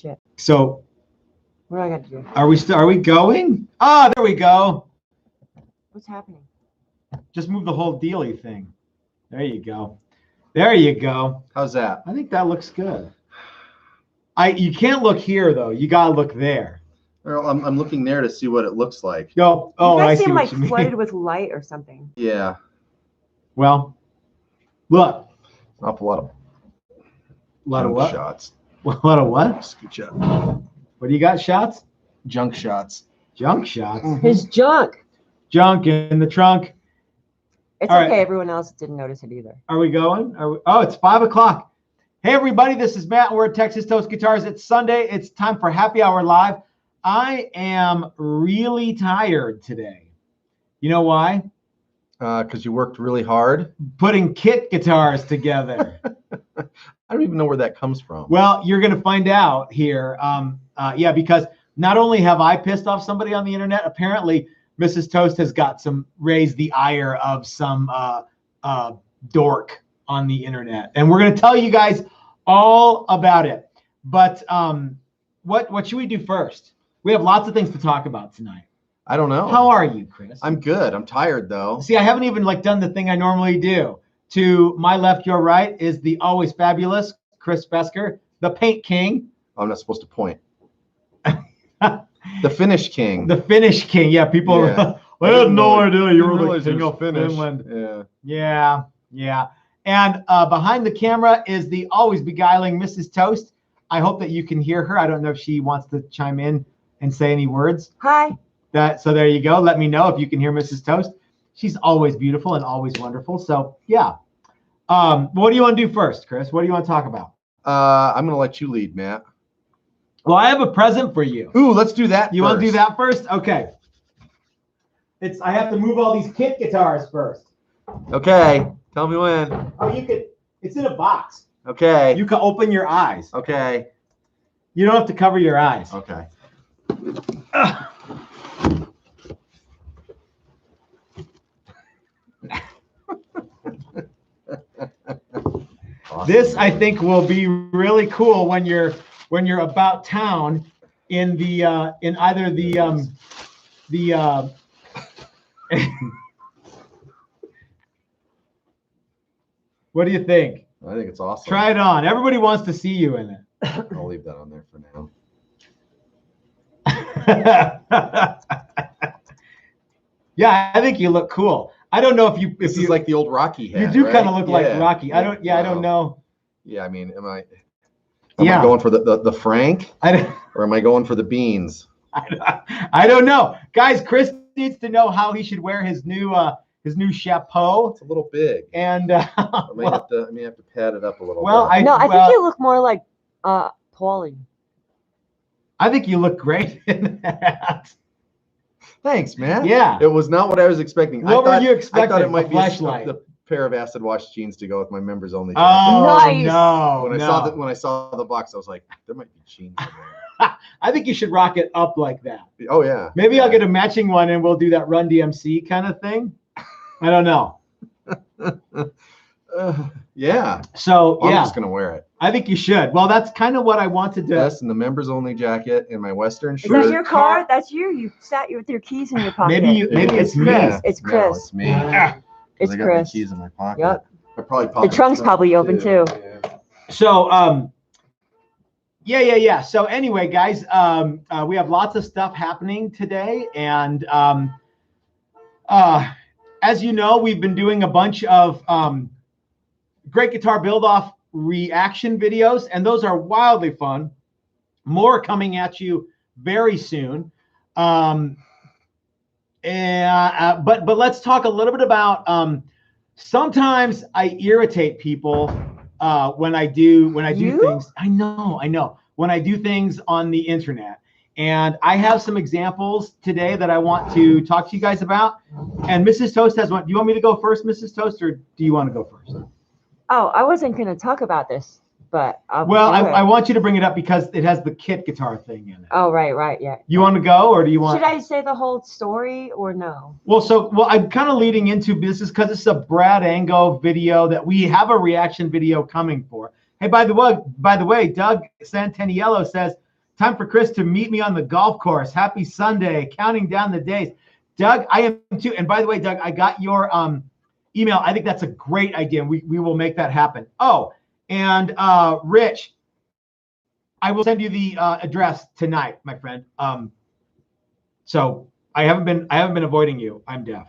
Shit. So, what do I got to do? Are we going? Ah, there we go. What's happening? Just move the whole dealy thing. There you go. There you go. How's that? I think that looks good. You can't look here though. You gotta look there. Well, I'm looking there to see what it looks like. Oh, You I guys see seem what like you mean. flooded with light or something. Yeah. Well, look. An awful lot of Of what? shots. A lot of what? Scooch up. What do you got? Shots? Junk shots. Junk shots. His junk. Junk in the trunk. It's All okay. right. Everyone else didn't notice it either. Are we going? Oh, it's 5 o'clock. Hey, everybody. This is Matt. We're at Texas Toast Guitars. It's Sunday. It's time for Happy Hour Live. I am really tired today. You know why? Because you worked really hard. Putting kit guitars together. I don't even know where that comes from. Well, you're going to find out here. Yeah, because not only have I pissed off somebody on the internet, apparently Mrs. Toast has got raised the ire of some dork on the internet. And we're going to tell you guys all about it. But what should we do first? We have lots of things to talk about tonight. I don't know. How are you, Chris? I'm good. I'm tired, though. See, I haven't even done the thing I normally do. To my left, your right is the always fabulous Chris Besker, the Paint King. I'm not supposed to point. The Finnish King. The Finnish King. Yeah, people. Yeah. I had no idea you were realize the King you're of Finnish. Finland. Yeah. Yeah. And behind the camera is the always beguiling Mrs. Toast. I hope that you can hear her. I don't know if she wants to chime in and say any words. Hi. So there you go. Let me know if you can hear Mrs. Toast. She's always beautiful and always wonderful. So yeah. What do you want to do first, Chris? What do you want to talk about? I'm going to let you lead, Matt. Well, I have a present for you. Ooh, let's do that. You want to do that first? Okay. I have to move all these kit guitars first. Okay. Tell me when. Oh, it's in a box. Okay. You can open your eyes. Okay. You don't have to cover your eyes. Okay. Awesome. This I think will be really cool when you're about town in either the What do you think? I think it's awesome. Try it on. Everybody wants to see you in it. I'll leave that on there for now. Yeah, I think you look cool. I don't know if you. This is like the old Rocky hat. You do right? kind of look like Rocky. Yeah. I don't know. Yeah, I mean, am I Yeah. going for the Frank? I Or am I going for the beans? don't know, guys. Chris needs to know how he should wear his new chapeau. It's a little big. And I may have to pad it up a little. Well, bit. I think you look more like Paulie. I think you look great in that. Thanks, man. Yeah. It was not what I was expecting. What were you expecting? I thought it might be flashlight. the pair of acid wash jeans to go with my members only. Oh Nice. no! When I saw the box, I was like, there might be jeans in there. I think you should rock it up like that. Oh yeah. Maybe I'll get a matching one and we'll do that Run DMC kind of thing. I don't know. Yeah. So I'm yeah, just gonna wear it. I think you should. Well, that's kind of what I wanted to. Yes, and the members only jacket and my Western Is shirt. that your car? That's you. You sat with your keys in your pocket. Maybe it's me. Yeah. It's No, Chris. it's me. It's I got Chris. my keys in my pocket. Yep. I probably The popped trunk's probably open too. Yeah. So yeah. So anyway, guys, we have lots of stuff happening today, and as you know, we've been doing a bunch of great guitar build-off reaction videos, and those are wildly fun. More coming at you very soon. But let's talk a little bit about. Sometimes I irritate people when I do things. I know. When I do things on the internet, and I have some examples today that I want to talk to you guys about. And Mrs. Toast has one. Do you want me to go first, Mrs. Toast, or do you want to go first? Oh, I wasn't going to talk about this, but I want you to bring it up because it has the kit guitar thing in it. Oh, right, yeah. You want to go, or do you want? Should I say the whole story or no? Well, I'm kind of leading into this is because it's a Brad Ango video that we have a reaction video coming for. Hey, by the way, Doug Santaniello says Time for Chris to meet me on the golf course. Happy Sunday. Counting down the days. Doug, I am too. And by the way, Doug, I got your email. I think that's a great idea. We will make that happen. Oh, and Rich, I will send you the address tonight, my friend. So I haven't been avoiding you. I'm deaf.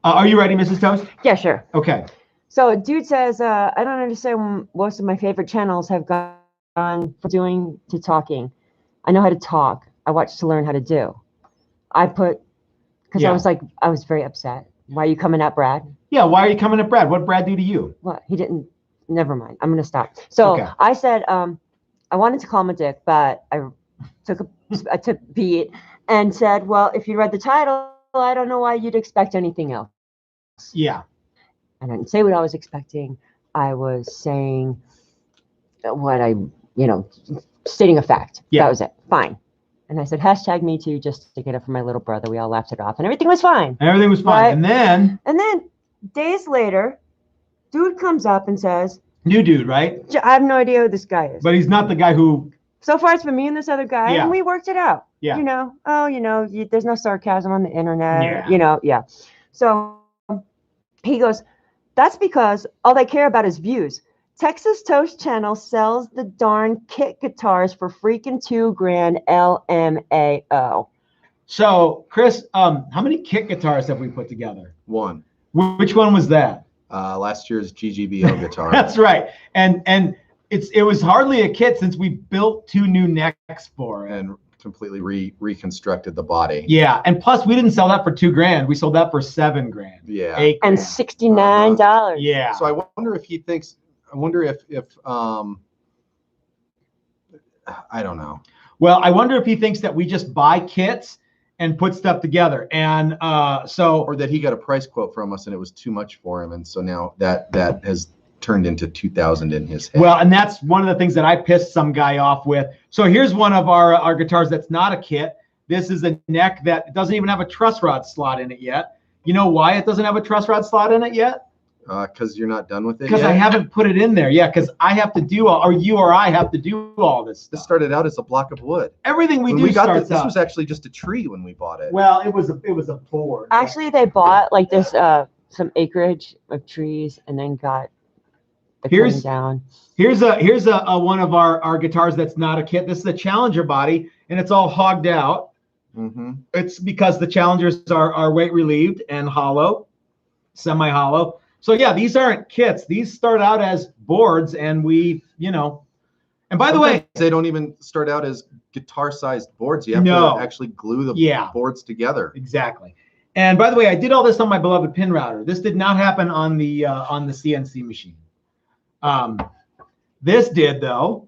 Are you ready, Mrs. Toast? Yeah, sure. Okay. So dude says, I don't understand. Most of my favorite channels have gone from doing to talking. I know how to talk. I watch to learn how to do. I put, because Yeah. I was very upset. Why are you coming at Brad? Yeah, why are you coming at Brad? What did Brad do to you? What? He didn't, never mind. I'm going to stop. So Okay. I said, I wanted to call him a dick, but I took beat and said, well, if you read the title, I don't know why you'd expect anything else. Yeah. And I didn't say what I was expecting. I was saying what stating a fact. Yeah. That was it. Fine. And I said, hashtag me too, just to get it from my little brother. We all laughed it off and everything was fine. And everything was fine. Right? And then Days later, dude comes up and says, new dude, right? I have no idea who this guy is. But he's not the guy who. So far, it's been me and this other guy, Yeah. and we worked it out. Yeah. There's no sarcasm on the internet. Yeah. Yeah. So he goes, that's because all they care about is views. Texas Toast Channel sells the darn kit guitars for freaking $2,000 LMAO. So, Chris, how many kit guitars have we put together? One. Which one was that? Last year's GGBO guitar. That's right. And it was hardly a kit since we built 2 new necks for it. And completely reconstructed the body. Yeah, and plus we didn't sell that for $2,000. We sold that for $7,000. Yeah. $8,000. And $69. Yeah. So I wonder if he thinks. I wonder if I don't know. Well, I wonder if he thinks that we just buy kits and put stuff together, and or that he got a price quote from us and it was too much for him, and so now that has turned into 2,000 in his head. Well, and that's one of the things that I pissed some guy off with. So here's one of our guitars that's not a kit. This is a neck that doesn't even have a truss rod slot in it yet. You know why it doesn't have a truss rod slot in it yet? Because you're not done with it Because yet? I haven't put it in there. Yeah, because I have to do I have to do all this stuff. This started out as a block of wood. Everything we When do we got starts this out. was actually just a tree when we bought it. Well, it was a board. Actually, they bought like this some acreage of trees and then got the cutting down. Here's a one of our guitars that's not a kit. This is a Challenger body, and it's all hogged out. Mm-hmm. It's because the Challengers are weight relieved and hollow, semi-hollow. So yeah, these aren't kits. These start out as boards, and we, and by the way, they don't even start out as guitar-sized boards. You have to actually glue the boards together. Exactly. And by the way, I did all this on my beloved pin router. This did not happen on the CNC machine. This did though.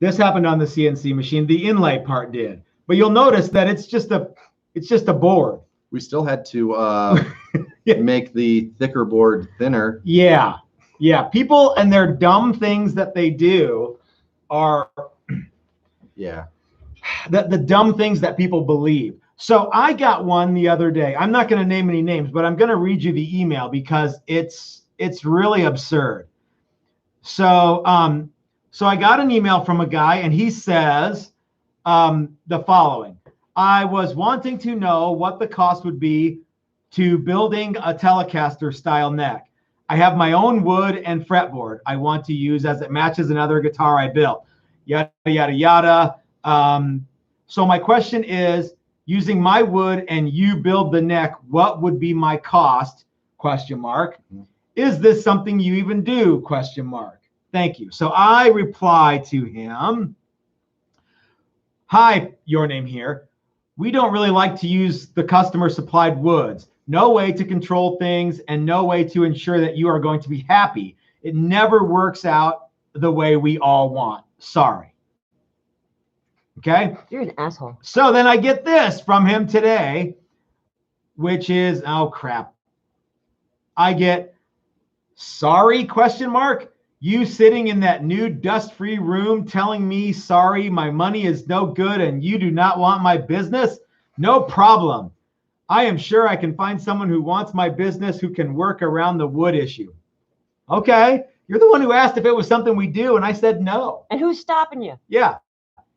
This happened on the CNC machine. The inlay part did, but you'll notice that it's just a board. We still had to make the thicker board thinner. Yeah. People and their dumb things that they do are the dumb things that people believe. So I got one the other day. I'm not going to name any names, but I'm going to read you the email because it's really absurd. So I got an email from a guy, and he says the following. I was wanting to know what the cost would be to building a Telecaster style neck. I have my own wood and fretboard I want to use as it matches another guitar I built. Yada, yada, yada. So my question is, using my wood and you build the neck, what would be my cost? ? Is this something you even do? ? Thank you. So I reply to him. Hi, your name here. We don't really like to use the customer supplied woods. No way to control things and no way to ensure that you are going to be happy. It never works out the way we all want. Sorry. Okay? You're an asshole. So then I get this from him today, which is, oh crap. I get, sorry, ? You sitting in that new dust-free room telling me, sorry, my money is no good and you do not want my business? No problem. I am sure I can find someone who wants my business who can work around the wood issue. Okay. You're the one who asked if it was something we do, and I said no. And who's stopping you? Yeah.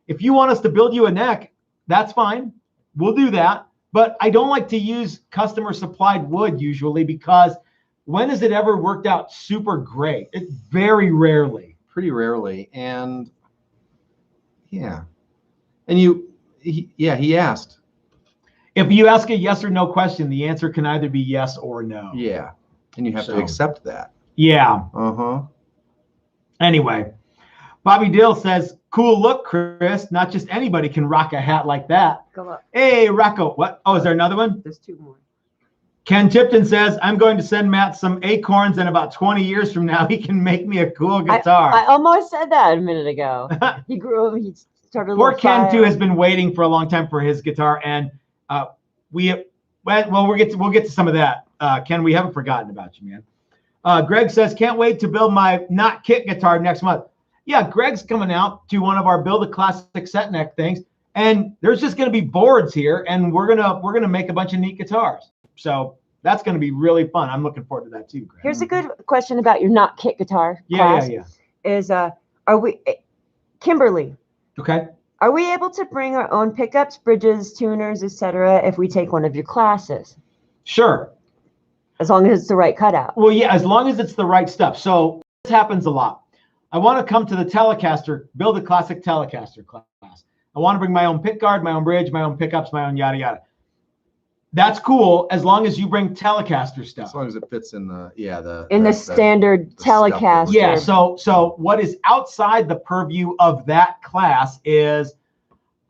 If you want us to build you a neck, that's fine. We'll do that. But I don't like to use customer supplied wood usually, because when has it ever worked out super great? It's very rarely. Pretty rarely. And yeah. And he asked. If you ask a yes or no question, the answer can either be yes or no. Yeah. And you have to accept that. Yeah. Uh-huh. Anyway, Bobby Dill says, cool look, Chris. Not just anybody can rock a hat like that. Go up. Hey, Rocco. What? Oh, is there another one? There's 2 more. Ken Tipton says, I'm going to send Matt some acorns, and about 20 years from now, he can make me a cool guitar. I almost said that a minute ago. He started a Poor little Ken, fire. too, has been waiting for a long time for his guitar, and we'll get to some of that. Ken, we haven't forgotten about you, man. Greg says, can't wait to build my not kit guitar next month. Yeah, Greg's coming out to one of our Build a Classic set neck things, and there's just going to be boards here, and we're gonna make a bunch of neat guitars. So that's going to be really fun. I'm looking forward to that too, Greg. Here's a good question about your not kit guitar class. Is are we, Kimberly? Okay. Are we able to bring our own pickups, bridges, tuners, etc. if we take one of your classes? Sure. As long as it's the right cutout. Well, yeah, as long as it's the right stuff. So this happens a lot. I want to come to the Telecaster, Build a Classic Telecaster class. I want to bring my own pick guard, my own bridge, my own pickups, my own yada yada. That's cool as long as you bring Telecaster stuff. As long as it fits in the standard Telecaster. Yeah. So what is outside the purview of that class is,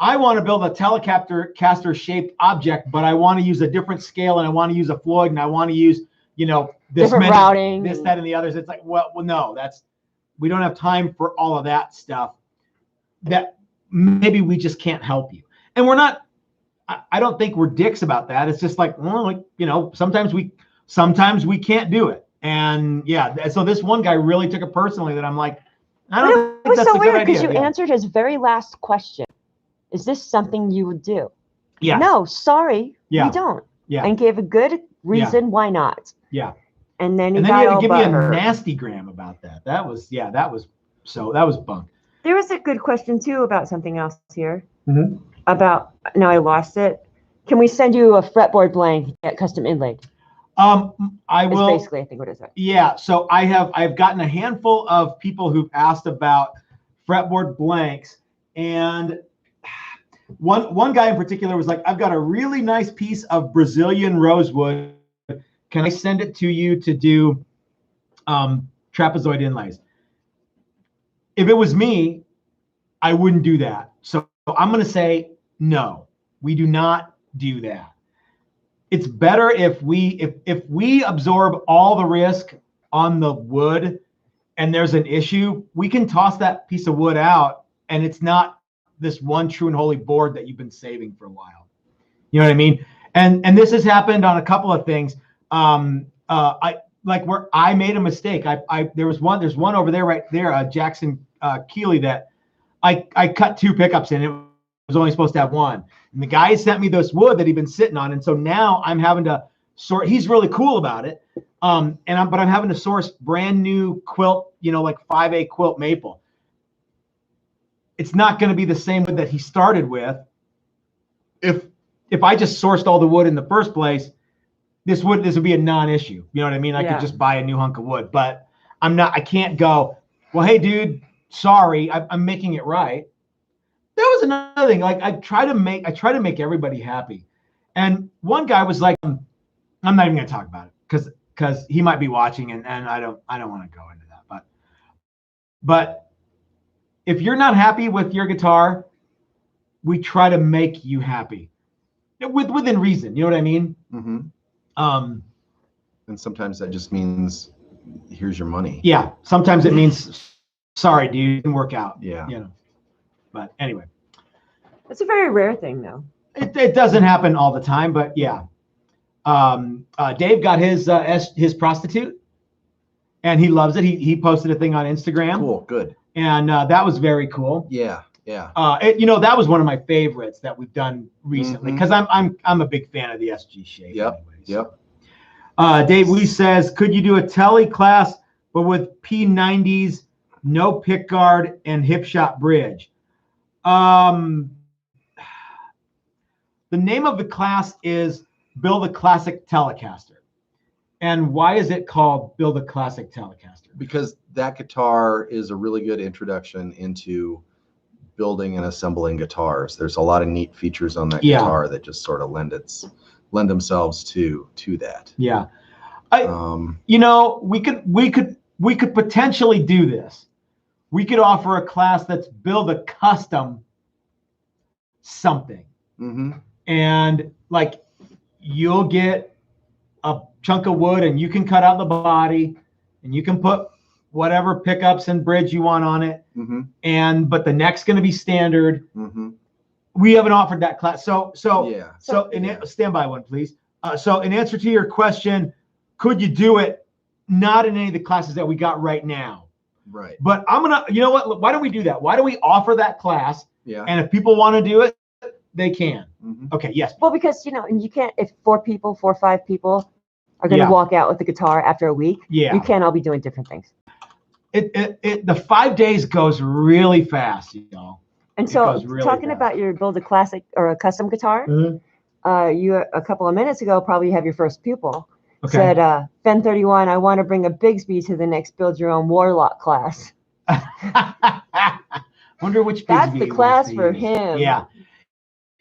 I want to build a Telecaster shaped object, but I want to use a different scale, and I want to use a Floyd, and I want to use this different routing, this, that, and the others. It's like, well, no, we don't have time for all of that stuff. That maybe we just can't help you, and we're not. I don't think we're dicks about that. It's just like, well, sometimes we can't do it. And yeah, so this one guy really took it personally that I'm like, I don't think that's a good idea. Because you answered his very last question. Is this something you would do? Yeah. No, sorry, we don't. Yeah. And gave a good reason why not. Yeah. And then you had to give me a nasty gram about that. That was bunk. There was a good question too about something else here. Mm-hmm. Now I lost it. Can we send you a fretboard blank at custom inlaid? I will. Basically, I think what is it? Yeah. So I've gotten a handful of people who've asked about fretboard blanks, and one guy in particular was like, I've got a really nice piece of Brazilian rosewood. Can I send it to you to do trapezoid inlays? If it was me, I wouldn't do that. So I'm going to say no. We do not do that. It's better if we absorb all the risk on the wood, and there's an issue, we can toss that piece of wood out, and it's not this one true and holy board that you've been saving for a while. You know what I mean? And this has happened on a couple of things. I like where I made a mistake. There's one over there right there, Jackson Keeley, that I cut 2 pickups in. It was only supposed to have 1. And the guy sent me this wood that he'd been sitting on, and so now I'm having to sort. He's really cool about it, but I'm having to source brand new quilt, like 5A quilt maple. It's not going to be the same wood that he started with. If I just sourced all the wood in the first place, this would be a non-issue. You know what I mean? I could just buy a new hunk of wood, but I can't go, well, hey dude, sorry, I'm making it right. That was another thing. Like I try to make everybody happy. And one guy was like, I'm not even gonna talk about it because he might be watching, and I don't want to go into that. But if you're not happy with your guitar, we try to make you happy within reason. You know what I mean? Mm-hmm. And sometimes that just means here's your money. Yeah. Sometimes it means sorry, dude, it didn't work out. Yeah. But anyway. It's a very rare thing though. It doesn't happen all the time, but yeah. Dave got his prostitute, and he loves it. He posted a thing on Instagram. Cool, good. And that was very cool. Yeah, yeah. That was one of my favorites that we've done recently, because I'm a big fan of the SG shape. Yep. Anyways. Yep. Dave Lee says, could you do a tele class but with P90s, no pick guard, and hip shot bridge. The name of the class is Build a Classic Telecaster. And why is it called Build a Classic Telecaster? Because that guitar is a really good introduction into building and assembling guitars. There's a lot of neat features on that guitar that just sort of lend themselves to that. Yeah. You know, we could potentially do this. We could offer a class that's build a custom something. And like you'll get a chunk of wood and you can cut out the body and you can put whatever pickups and bridge you want on it. But the neck's going to be standard. We haven't offered that class. Stand by one, please. So in answer to your question, could you do it? Not in any of the classes that we got right now. Right. But I'm going to, you know what? Why don't we do that? Why don't we offer that class? Yeah. And if people want to do it, they can. Okay. Yes. Well, because, you know, you can't, if 4 or 5 people are going to walk out with the guitar after a week, you can't all be doing different things. The 5 days goes really fast, you know. And so talking about your build a classic or a custom guitar, you a couple of minutes ago probably have your first pupil said, Fen 31, I want to bring a Bigsby to the next Build Your Own Warlock class. Wonder which Bigsby that's the class for him.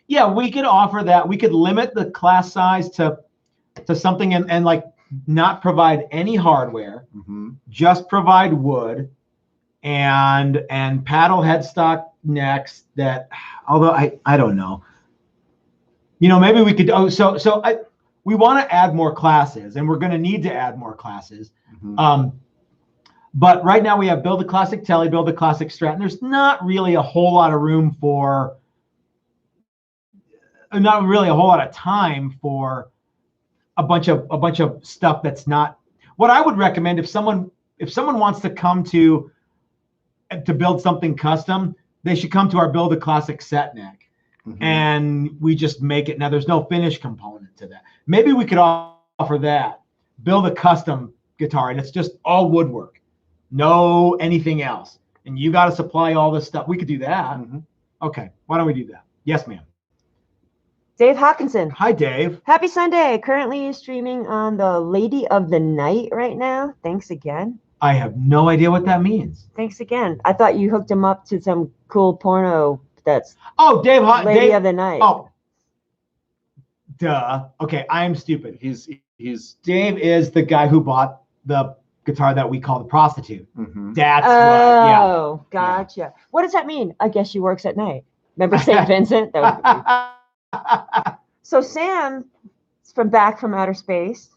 Yeah, we could offer that. We could limit the class size to something and like not provide any hardware, just provide wood and paddle headstock necks that, although I don't know, you know, maybe we could, we want to add more classes and we're going to need to add more classes. But right now we have Build a Classic Tele, Build a Classic Strat, and there's not really a whole lot of room for, not really a whole lot of time for a bunch of stuff that's not what I would recommend. If someone wants to come to build something custom, they should come to our Build a Classic set neck, and we just make it. Now there's no finish component to that. Maybe we could offer that, build a custom guitar, and it's just all woodwork, no anything else, and you got to supply all this stuff. We could do that. Okay, why don't we do that? Yes, ma'am. Dave Hawkinson. Hi, Dave. Happy Sunday. Currently streaming on the Lady of the Night right now. Thanks again. I have no idea what that means. Thanks again. I thought you hooked him up to some cool porno that's Dave Lady of the Night. Oh, duh. Okay, I'm stupid. He's Dave is the guy who bought the guitar that we call the prostitute. That's what, gotcha. Yeah. What does that mean? I guess she works at night. Remember St. Vincent? So Sam from Back from Outer Space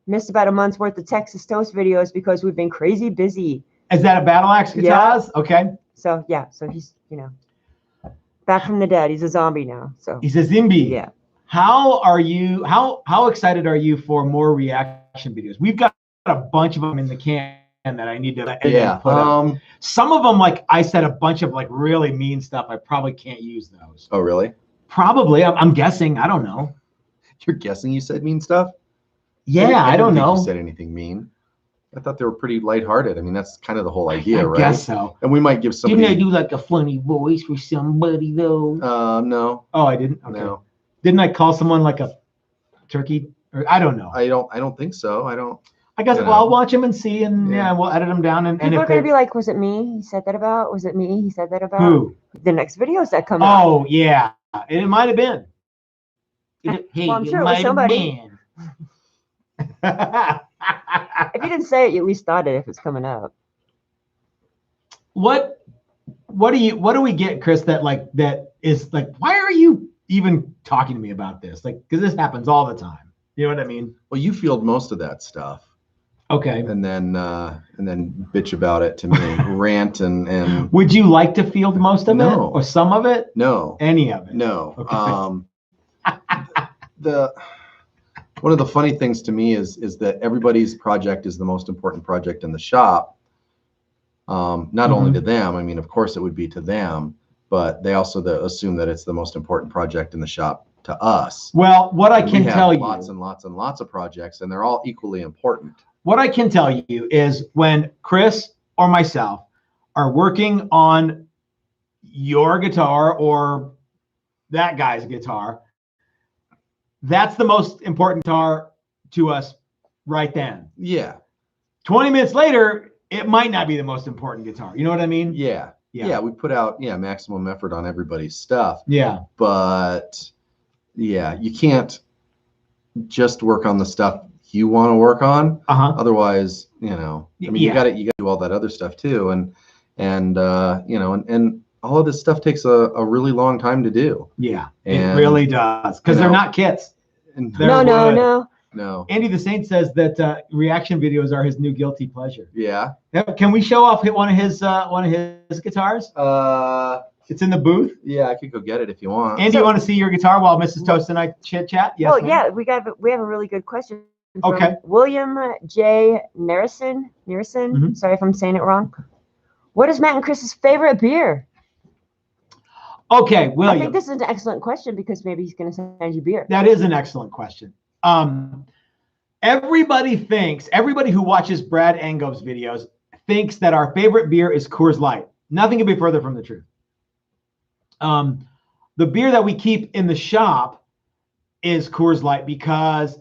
missed about a month's worth of Texas Toast videos because we've been crazy busy. Is that a Battle Axe guitars? Yeah. Okay. So so he's, you know, back from the dead. He's a zombie now. So he's a zombie. Yeah. How are you? How excited are you for more reaction videos? We've got a bunch of them in the can that I need to put up. Some of them, like I said, a bunch of like really mean stuff. I probably can't use those. Oh, really? Probably. I'm guessing. I don't know. You're guessing you said mean stuff? Yeah, I don't know. You said anything mean. I thought they were pretty lighthearted. I mean, that's kind of the whole idea, right? I guess so. And we might give somebody. Didn't I do like a funny voice for somebody though? No. Oh, I didn't. Okay. No. Didn't I call someone like a turkey? Or I don't know. I don't think so. I guess I'll watch them and see, and we'll edit them down. And people are gonna be like, "Was it me? He said that about? Was it me? He said that about?" Who? The next videos that come out. Oh yeah, it might have been. Well, I'm sure it was somebody. If you didn't say it, you at least thought it if it's coming up. What do we get, Chris, that is like, why are you even talking to me about this? Like, because this happens all the time. You know what I mean? Well, you field most of that stuff. Okay. And then bitch about it to me, rant and. Would you like to field most of it or some of it? No. Any of it? No. Okay. One of the funny things to me is that everybody's project is the most important project in the shop. Not only to them, I mean, of course it would be to them, but they also assume that it's the most important project in the shop to us. Well, what I can tell you, lots and lots and lots of projects, and they're all equally important. what I can tell you is when Chris or myself are working on your guitar or that guy's guitar, that's the most important guitar to us right then. Yeah. 20 minutes later, it might not be the most important guitar. You know what I mean? Yeah. Yeah. We put out maximum effort on everybody's stuff. Yeah. But yeah, you can't just work on the stuff you want to work on. Otherwise, you know, I mean, you got to do all that other stuff too, and you know, and all of this stuff takes a really long time to do. Yeah, it really does, because they're not kits. No. Andy the Saint says that reaction videos are his new guilty pleasure. Yeah. Can we show off one of his guitars? It's in the booth. Yeah, I could go get it if you want. Andy, you want to see your guitar while Mrs. Toast and I chit chat? Yes. Well, yeah, we have a really good question. From William J. Nerison. Sorry if I'm saying it wrong. What is Matt and Chris's favorite beer? Okay, William. I think this is an excellent question because maybe he's going to send you beer. That is an excellent question. Everybody who watches Brad Angove's videos thinks that our favorite beer is Coors Light. Nothing could be further from the truth. The beer that we keep in the shop is Coors Light because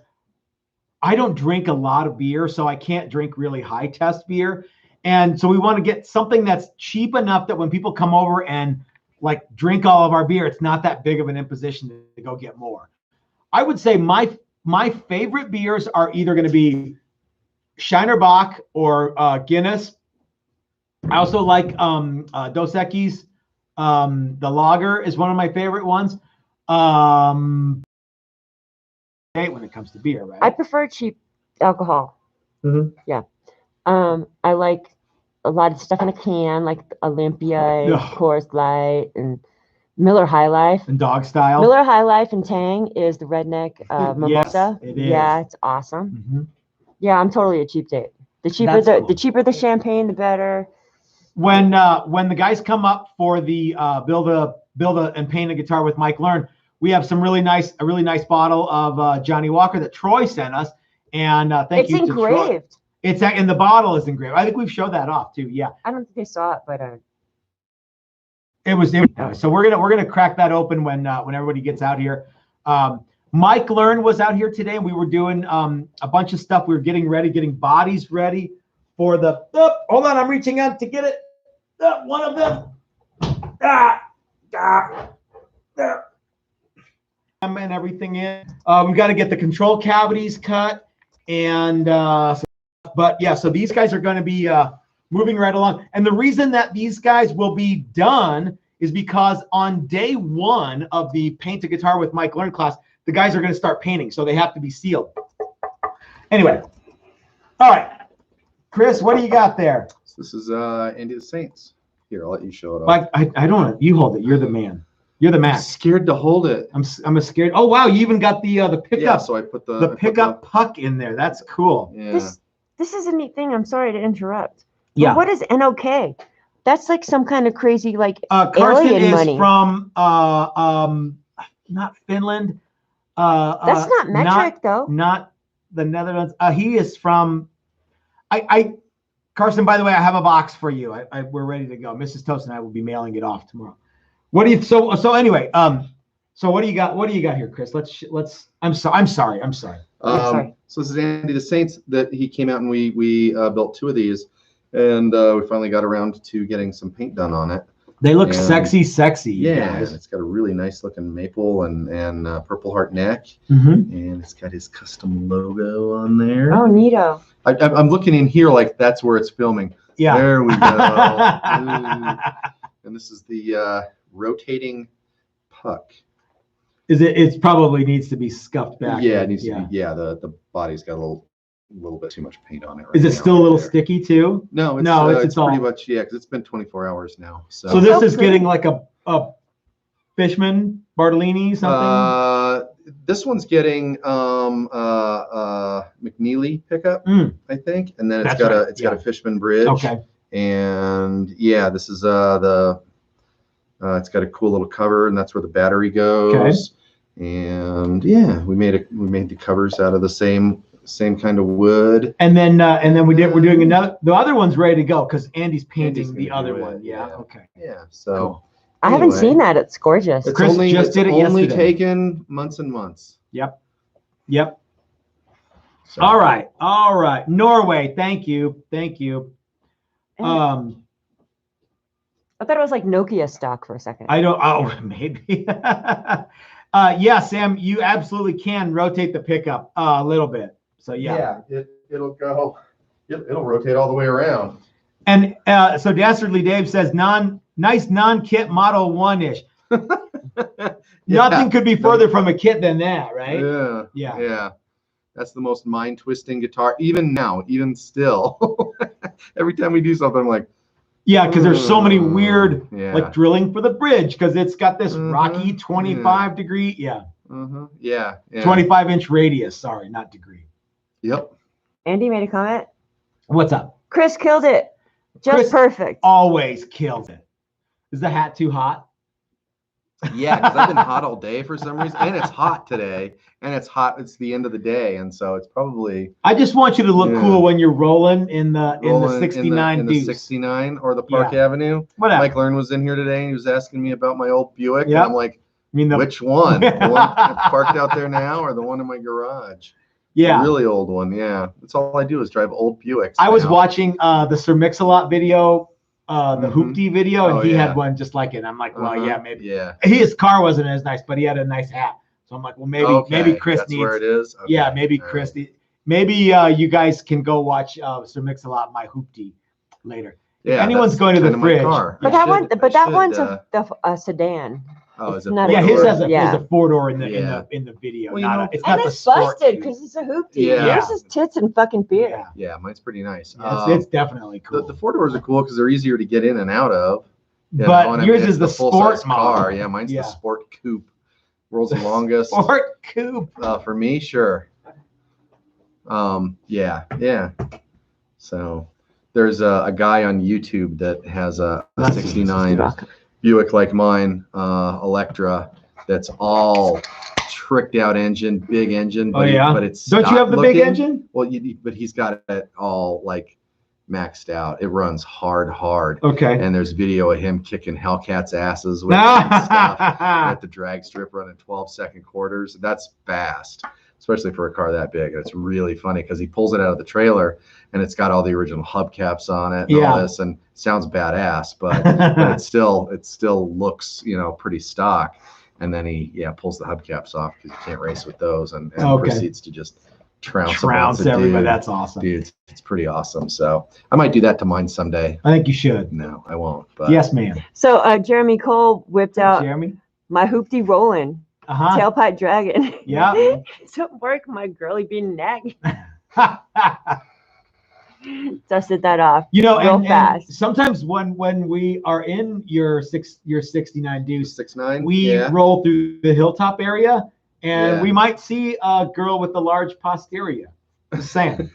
I don't drink a lot of beer, so I can't drink really high test beer. And so we want to get something that's cheap enough that when people come over and like drink all of our beer, it's not that big of an imposition to go get more. I would say my favorite beers are either going to be Shiner Bock or Guinness. I also like Dos Equis. The lager is one of my favorite ones. When it comes to beer, right? I prefer cheap alcohol. Yeah. I like a lot of stuff in a can, like Olympia, Coors Light, and Miller High Life. And Dog Style. Miller High Life and Tang is the redneck mimosa. Yes, it is. Yeah, it's awesome. Yeah, I'm totally a cheap date. The cheaper the champagne, the better. When the guys come up for the build and paint a guitar with Mike Learn, we have a really nice bottle of Johnny Walker that Troy sent us, and thank you to Troy. It's engraved. And the bottle is engraved. I think we've showed that off too. Yeah. I don't think they saw it, but it was. So we're gonna crack that open when everybody gets out here. Mike Learn was out here today, and we were doing a bunch of stuff. We were getting bodies ready for the. Hold on, I'm reaching out to get it. One of them. And everything in. We've got to get the control cavities cut, and so these guys are going to be moving right along. And the reason that these guys will be done is because on day one of the Paint a Guitar with Mike Learn class, the guys are going to start painting, so they have to be sealed. Anyway, all right, Chris, what do you got there? So this is Andy the Saints. Here, I'll let you show it off. I don't want you hold it. You're the man. You're the man. I'm scared to hold it. I'm scared. Oh wow, you even got the pickup. Yeah, so I put the pickup puck in there. That's cool. Yeah. This is a neat thing. I'm sorry to interrupt. Yeah. But what is NOK? That's like some kind of crazy Carson alien is money. From not Finland. That's not metric though. Not the Netherlands. He is from. Carson, by the way, I have a box for you. We're ready to go. Mrs. Toast and I will be mailing it off tomorrow. What do you? So anyway, so what do you got? What do you got here, Chris? Let's. I'm sorry. So this is Andy the Saints that he came out and we built two of these, and we finally got around to getting some paint done on it. They look sexy. Yeah, and it's got a really nice looking maple and Purple Heart neck, and it's got his custom logo on there. Oh, neato. I'm looking in here like that's where it's filming. Yeah. There we go. And this is the rotating puck. It probably needs to be scuffed back. Yeah, it needs to be. Yeah, the body's got a little bit too much paint on it. Is it still a little sticky too? No, it's pretty much because it's been 24 hours now. So this is getting like a Fishman Bartolini something. This one's getting McNeely pickup, I think, and then it's got a Fishman bridge. Okay. And this is it's got a cool little cover, and that's where the battery goes. Okay. And we made the covers out of the same same kind of wood. And then we're doing another. The other one's ready to go because Andy's painting Andy's the gonna other do one. it, Yeah. yeah. Okay. Yeah. So Cool. I haven't anyway, seen that. It's gorgeous. It's Chris only, just it's did it only yesterday. taken months and months. Yep. So. All right. Norway. Thank you. I thought it was like Nokia stock for a second. I don't. Oh, maybe. Yeah, Sam, you absolutely can rotate the pickup a little bit. So yeah. It'll go. It'll rotate all the way around. And so Dastardly Dave says nice non-kit Model 1-ish. Nothing could be further from a kit than that, right? Yeah. That's the most mind-twisting guitar. Even now, even still, every time we do something, I'm like, yeah, because there's so many weird, yeah. like drilling for the bridge, because it's got this rocky 25 degree, 25-inch radius. Sorry, not degree. Yep. Andy made a comment. What's up? Chris killed it. Just Chris perfect. Always kills it. Is the hat too hot? Yeah, because I've been hot all day for some reason, and it's hot today, and it's hot. It's the end of the day, and so it's probably. I just want you to look cool when you're rolling in the 69 in the 69 or the Park Avenue. Whatever. Mike Learn was in here today, and he was asking me about my old Buick, and I'm like, which one? The one that's parked out there now, or the one in my garage? Yeah, the really old one. Yeah, that's all I do is drive old Buicks. I was watching the Sir Mix-a-Lot video. The Hoopty video, and he had one just like it. I'm like, well, yeah, maybe. Yeah. His car wasn't as nice, but he had a nice hat. So I'm like, well, maybe Chris that's needs. where it is. Okay. Yeah, maybe All Chris. Maybe you guys can go watch Sir Mix-a-Lot My Hoopty later. Yeah, if anyone's going to the fridge. But that one's a sedan. Oh, is it? Yeah, his has a 4-door in the video. Well, it's not the it's sport. busted because it's a Hoopty. Yeah. Yours is tits and fucking beer. Yeah, mine's pretty nice. Yeah, it's definitely cool. The 4-doors are cool because they're easier to get in and out of. But yours is the sport car. Yeah, mine's the sport coupe. World's longest sport coupe. For me, sure. Yeah. So there's a guy on YouTube that has a 69 Buick like mine, Electra, that's all tricked out engine, big engine. But but it's don't you have the big engine? Well, but he's got it all like maxed out. It runs hard. Okay. And there's video of him kicking Hellcats asses with stuff at the drag strip running 12-second quarters. That's fast, especially for a car that big. And it's really funny because he pulls it out of the trailer and it's got all the original hubcaps on it and all this, and sounds badass, but it still looks, pretty stock. And then he pulls the hubcaps off because you can't race with those, and proceeds to just trounce everybody. That's awesome, dude. It's pretty awesome. So I might do that to mine someday. I think you should. No, I won't. But yes, ma'am. So Jeremy Cole whipped out Jeremy my Hoopty Rollin'. Tailpipe Dragon. Yeah. It don't work. My girly being nagging. Dusted that off. Real fast. And sometimes when we are in your 69 Deuce 69, we roll through the hilltop area, and we might see a girl with a large posterior. Just saying.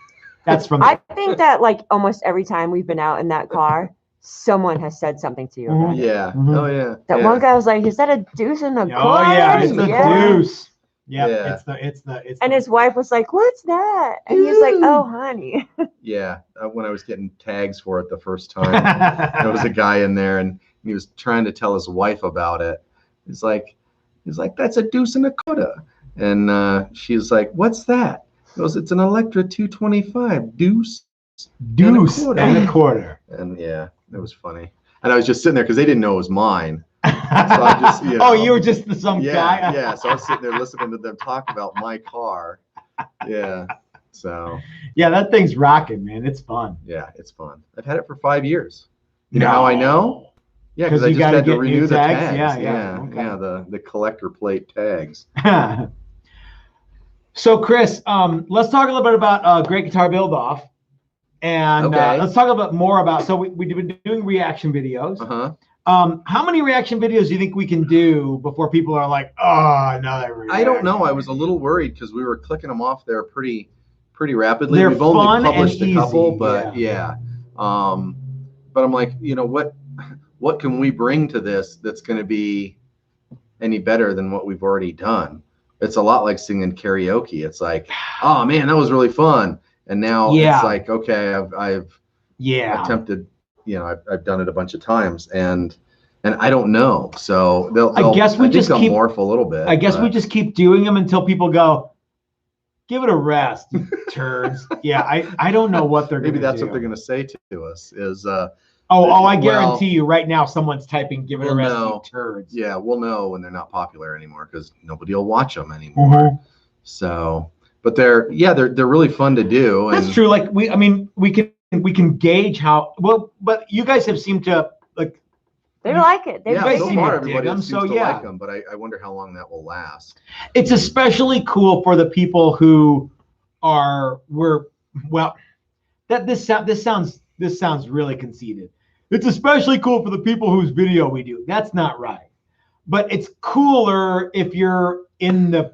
That's from. I think that like almost every time we've been out in that car, someone has said something to you about it. Yeah. Oh yeah. That one guy was like, "Is that a deuce in the car?" Oh yeah, it's the deuce. Yeah, it's and his wife was like, "What's that?" And he's like, "Oh, honey." Yeah, when I was getting tags for it the first time, there was a guy in there, and he was trying to tell his wife about it. He's like, "That's a deuce and a coda," and she's like, "What's that?" He goes, "It's an Electra 225 deuce and a quarter." And yeah, it was funny. And I was just sitting there because they didn't know it was mine. So I just, oh, you were just some guy. Yeah. So I was sitting there listening to them talk about my car. Yeah. So. Yeah, that thing's rocking, man. It's fun. Yeah, it's fun. I've had it for 5 years. You know how I know? Yeah, because I just had to renew the tags. Yeah. Okay. Yeah, the collector plate tags. So, Chris, let's talk a little bit about Great Guitar Build Off. And let's talk a bit more about. So we've been doing reaction videos. How many reaction videos do you think we can do before people are like, oh, another reaction? I don't know. I was a little worried because we were clicking them off there pretty rapidly. They're We've only published and a couple, easy, but but I'm like, what can we bring to this that's going to be any better than what we've already done? it's a lot like singing karaoke. It's like, oh man, that was really fun. And now Yeah. it's like, okay, I've Yeah. attempted, you know, I've done it a bunch of times, and I don't know. So I guess we I think just they'll keep morph a little bit. I guess we but- just keep doing them until people go, give it a rest, you turds. Yeah, I don't know what they're maybe gonna that's do. what they're gonna say to us is I guarantee you right now someone's typing give it a Well, rest, no. you turds. yeah, we'll know when they're not popular anymore because nobody will watch them anymore. Mhm. So, but they're really fun to do. That's and true. Like we can gauge how well, but you guys have seemed to like. They like it. They Yeah, guys so seem far to everybody dig 'em, seems so to yeah. like them, but I wonder how long that will last. It's especially cool for the people who this sounds really conceited. It's especially cool for the people whose video we do. That's not right. But it's cooler if you're in the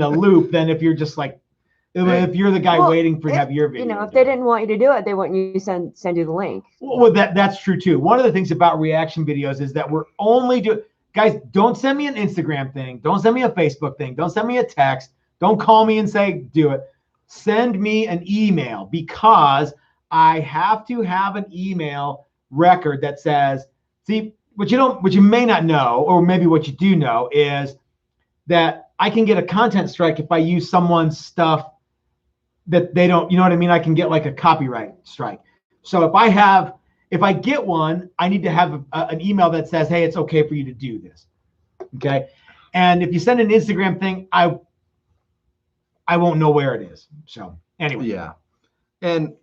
loop than if you're just like if you're the guy waiting for to have your video. You know, if they didn't want you to do it, they want you to send you the link. Well, that's true too. One of the things about reaction videos is that we're only guys, don't send me an Instagram thing. Don't send me a Facebook thing. Don't send me a text. Don't call me and say, do it. Send me an email because I have to have an email record that says, see, what you may not know, or maybe what you do know is that I can get a content strike if I use someone's stuff that they don't, you know what I mean? I can get like a copyright strike. So if I get one, I need to have an email that says, hey, it's okay for you to do this. Okay. And if you send an Instagram thing, I won't know where it is. So anyway. Yeah. And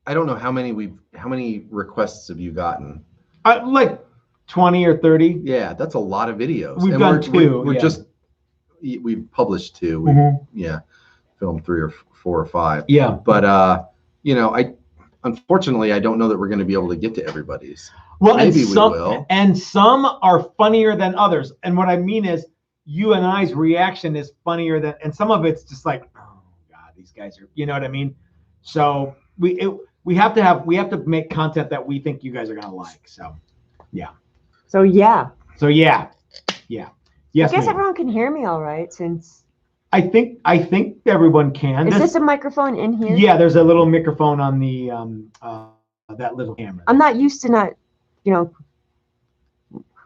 I don't know how many requests have you gotten? Like 20 or 30. Yeah, that's a lot of videos. We've and done two. We've published two. Yeah, filmed 3 or 4 or 5. Yeah. But unfortunately I don't know that we're going to be able to get to everybody's. Well, maybe we will. And some are funnier than others. And what I mean is you and I's reaction is funnier than, and some of it's just like, oh God, these guys are, you know what I mean? So we have to make content that we think you guys are going to like. So, yeah. So yeah. Yes, I guess ma'am. everyone can hear me all right since. I think everyone can. Is this a microphone in here? Yeah, there's a little microphone on the that little camera. I'm not used to not, you know.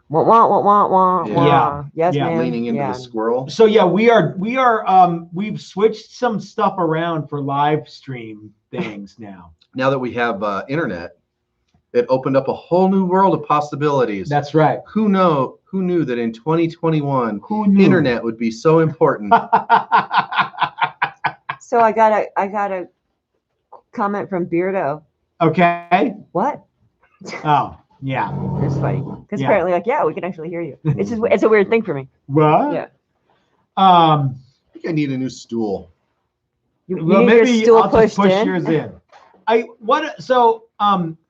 Wah. Yeah. Yes, Yeah. ma'am. Leaning into the squirrel. So yeah, we've switched some stuff around for live stream things now. Now that we have internet, it opened up a whole new world of possibilities. That's right. Who knew that in 2021 Who knew? internet would be so important? So I got a comment from Beardo. Okay. What? Oh, yeah. It's funny because Yeah. apparently, like, yeah, we can actually hear you. It's a weird thing for me. What? Yeah. I think I need a new stool. You Well, need your maybe stool I'll just pushed push in. yours in.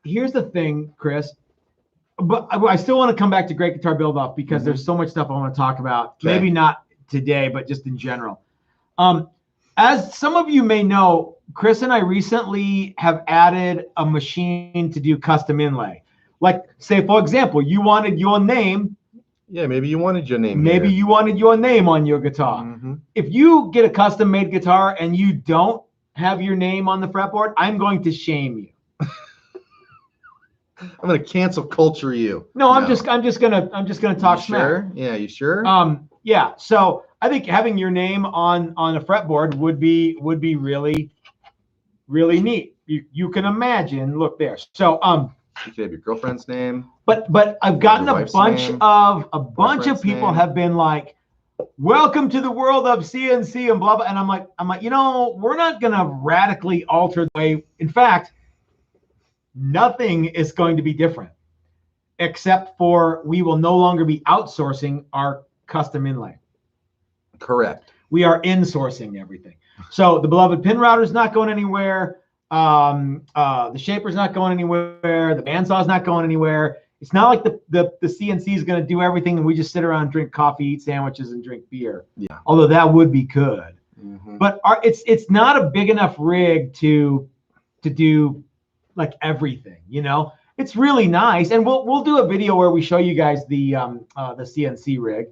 Here's the thing, Chris. But I still want to come back to Great Guitar Build Off because there's so much stuff I want to talk about. Okay. Maybe not today, but just in general. As some of you may know, Chris and I recently have added a machine to do custom inlay. Like, say, for example, you wanted your name. Yeah, maybe you wanted your name. Maybe here. you wanted your name on your guitar. Mhm. If you get a custom made guitar and you don't have your name on the fretboard, I'm going to shame you. I'm gonna cancel culture you. No, I'm just gonna talk You smack. sure? Yeah, you sure? Yeah. So I think having your name on a fretboard would be really, really neat. You can imagine. Look there. So You could have your girlfriend's name. but I've gotten Your a wife's bunch name, of girlfriend's people name. have been like, welcome to the world of CNC and blah blah. And I'm like, we're not gonna radically alter the way. In fact, nothing is going to be different, except for we will no longer be outsourcing our custom inlay. Correct. We are insourcing everything. So the beloved pin router is not going anywhere. The shaper's not going anywhere. The bandsaw is not going anywhere. It's not like the CNC is going to do everything and we just sit around, drink coffee, eat sandwiches, and drink beer. Yeah. Although that would be good. Mhm. But it's not a big enough rig to do like everything. It's really nice, and we'll do a video where we show you guys the CNC rig.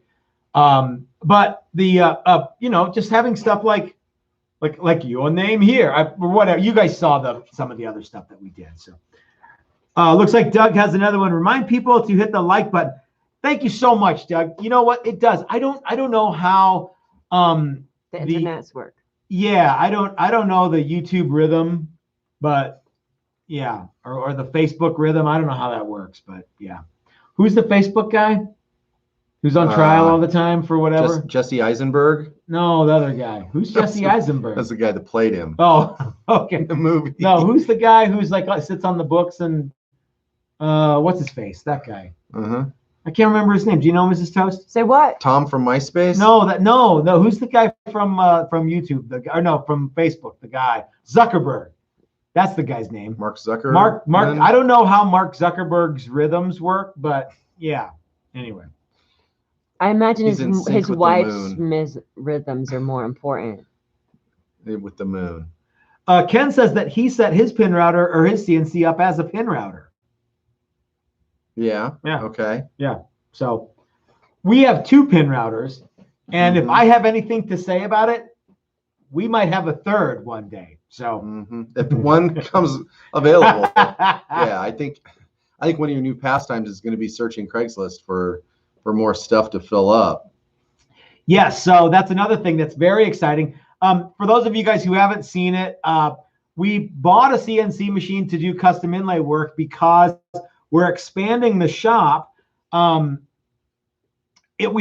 But the just having stuff like your name here, or whatever. You guys saw some of the other stuff that we did. So looks like Doug has another one. Remind people to hit the like button. Thank you so much, Doug. You know what? It does. I don't know how the internets work. Yeah, I don't know the YouTube rhythm, but yeah, or the Facebook rhythm. I don't know how that works, but yeah. Who's the Facebook guy? Who's on trial all the time for whatever? Jesse Eisenberg? No, the other guy. Who's Jesse Eisenberg? That's the guy that played him. Oh, okay. In the movie. No, who's the guy who's like sits on the books and what's his face? That guy. Uh-huh. I can't remember his name. Do you know Mrs. Toast? Say what? Tom from MySpace? No. Who's the guy from YouTube? From Facebook. The guy Zuckerberg. That's the guy's name. Mark Zuckerberg. Mark. I don't know how Mark Zuckerberg's rhythms work, but yeah. Anyway. I imagine his wife's rhythms are more important. With the moon. Ken says that he set his pin router or his CNC up as a pin router. Yeah. Yeah. Okay. Yeah. So we have 2 pin routers, and if I have anything to say about it, we might have a third one day. So if one comes available, yeah, I think one of your new pastimes is going to be searching Craigslist for more stuff to fill up. Yes. So that's another thing that's very exciting. For those of you guys who haven't seen it, we bought a CNC machine to do custom inlay work because we're expanding the shop. We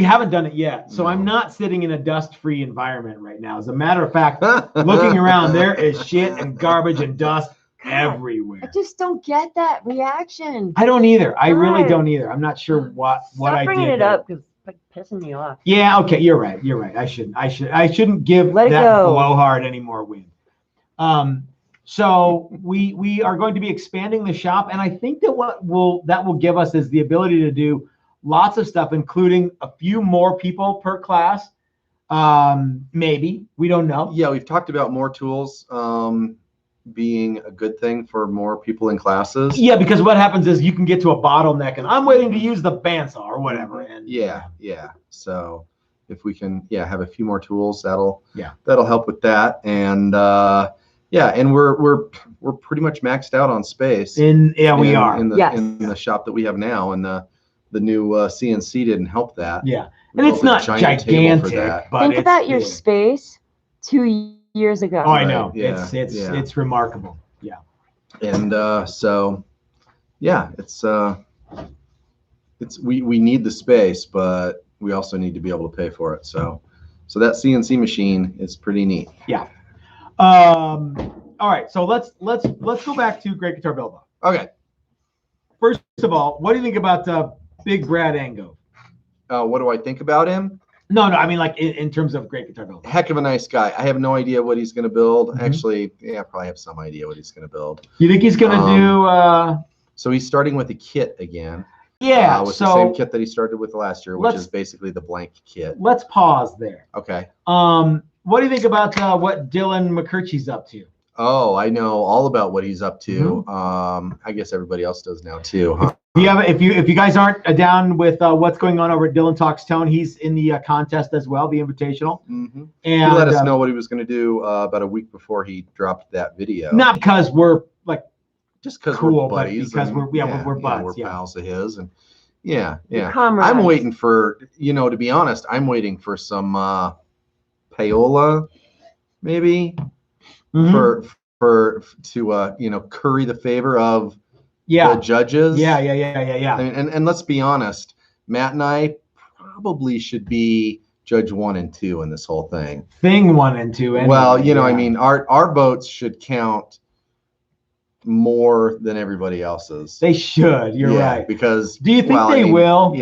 haven't done it yet. So I'm not sitting in a dust-free environment right now. As a matter of fact, looking around, there is shit and garbage and dust everywhere. I just don't get that reaction. I don't either. I really don't either. I'm not sure what I did. Stop bringing it up because it's like pissing me off. Yeah. Okay. You're right. I shouldn't give that blowhard any more wind. So we are going to be expanding the shop, and I think that what will give us is the ability to do lots of stuff, including a few more people per class. Maybe, we don't know. Yeah, we've talked about more tools being a good thing for more people in classes. Yeah, because what happens is you can get to a bottleneck, and I'm waiting to use the bandsaw or whatever. And yeah. So if we can, have a few more tools, that'll help with that. And and we're pretty much maxed out on space. We are in the shop that we have now, and the new CNC didn't help that. Yeah, and it's not gigantic. But think about your space 2 years ago. Oh, I know. Yeah. It's remarkable. Yeah. And we need the space, but we also need to be able to pay for it. So that CNC machine is pretty neat. Yeah. All right. So let's go back to Great Guitar Build-Off. Okay. First of all, what do you think about Big Brad Ango? What do I think about him? No, I mean like in terms of Great Guitar Build-Off. Heck of a nice guy. I have no idea what he's going to build. Actually, I probably have some idea what he's going to build. You think he's going to do? So he's starting with a kit again. Yeah. With the same kit that he started with last year, which is basically the blank kit. Let's pause there. Okay. What do you think about what Dylan McCurchie's up to? Oh, I know all about what he's up to. I guess everybody else does now too, huh? If you guys aren't down with what's going on over at Dylan Talks Tone, he's in the contest as well, the Invitational. And he let us know what he was going to do about a week before he dropped that video. Not because we're like just because cool, we're buddies, but because we're buds, we're pals of his, and yeah. Comrades. I'm waiting for to be honest, I'm waiting for some payola, maybe to curry the favor of the judges. Yeah. I mean, and let's be honest, Matt and I probably should be judge 1 and 2 in this whole thing. Thing 1 and 2. Anyway. Well, I mean, our votes should count more than everybody else's. They should. You're right. Because do you think they will?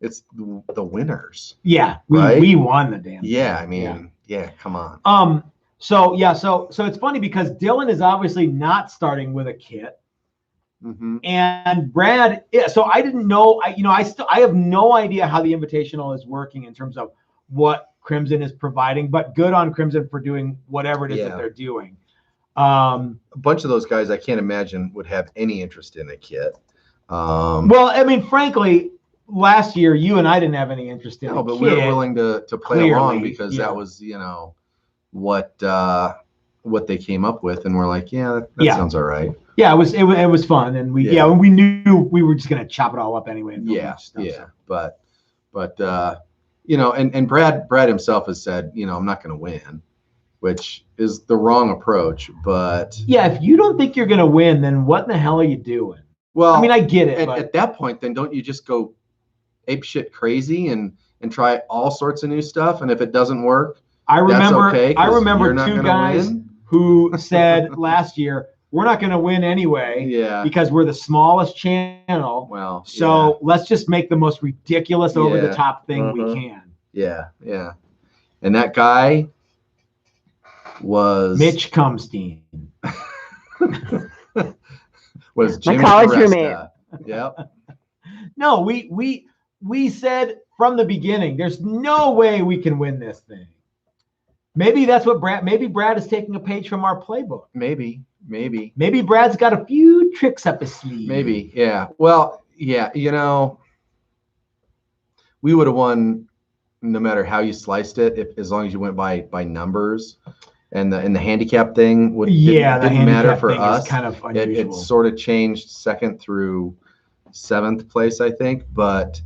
It's the winners. Yeah, right? we won the damn thing. Yeah, I mean, come on. So it's funny because Dylan is obviously not starting with a kit, and Brad. Yeah, so I didn't know. I have no idea how the Invitational is working in terms of what Crimson is providing. But good on Crimson for doing whatever it is that they're doing. A bunch of those guys I can't imagine would have any interest in a kit. Well, I mean, frankly, last year, you and I didn't have any interest in No, a but kit. we were willing to play Clearly, along because yeah. that was, what they came up with, and we're like, that Yeah. sounds all right. Yeah, it was fun, and we we knew we were just gonna chop it all up anyway. And But and Brad himself has said, I'm not going to win, which is the wrong approach. But yeah, if you don't think you're going to win, then what in the hell are you doing? Well, I mean, I get it. At that point, then don't you just go ape shit crazy and try all sorts of new stuff? And if it doesn't work, I remember you're two guys who said last year, we're not going to win anyway because we're the smallest channel. Well, so let's just make the most ridiculous over the top thing we can. Yeah. And that guy was Mitch Cumstein. Was Jimmy my college Foresta. roommate. Yep. No, we said from the beginning, there's no way we can win this thing. Maybe that's what maybe Brad is taking a page from our playbook. Maybe. Maybe Brad's got a few tricks up his sleeve. Maybe, yeah. Well, yeah, we would have won no matter how you sliced it, as long as you went by numbers. And the handicap thing didn't matter for us. Kind of unusual. It sort of changed second through seventh place, I think. But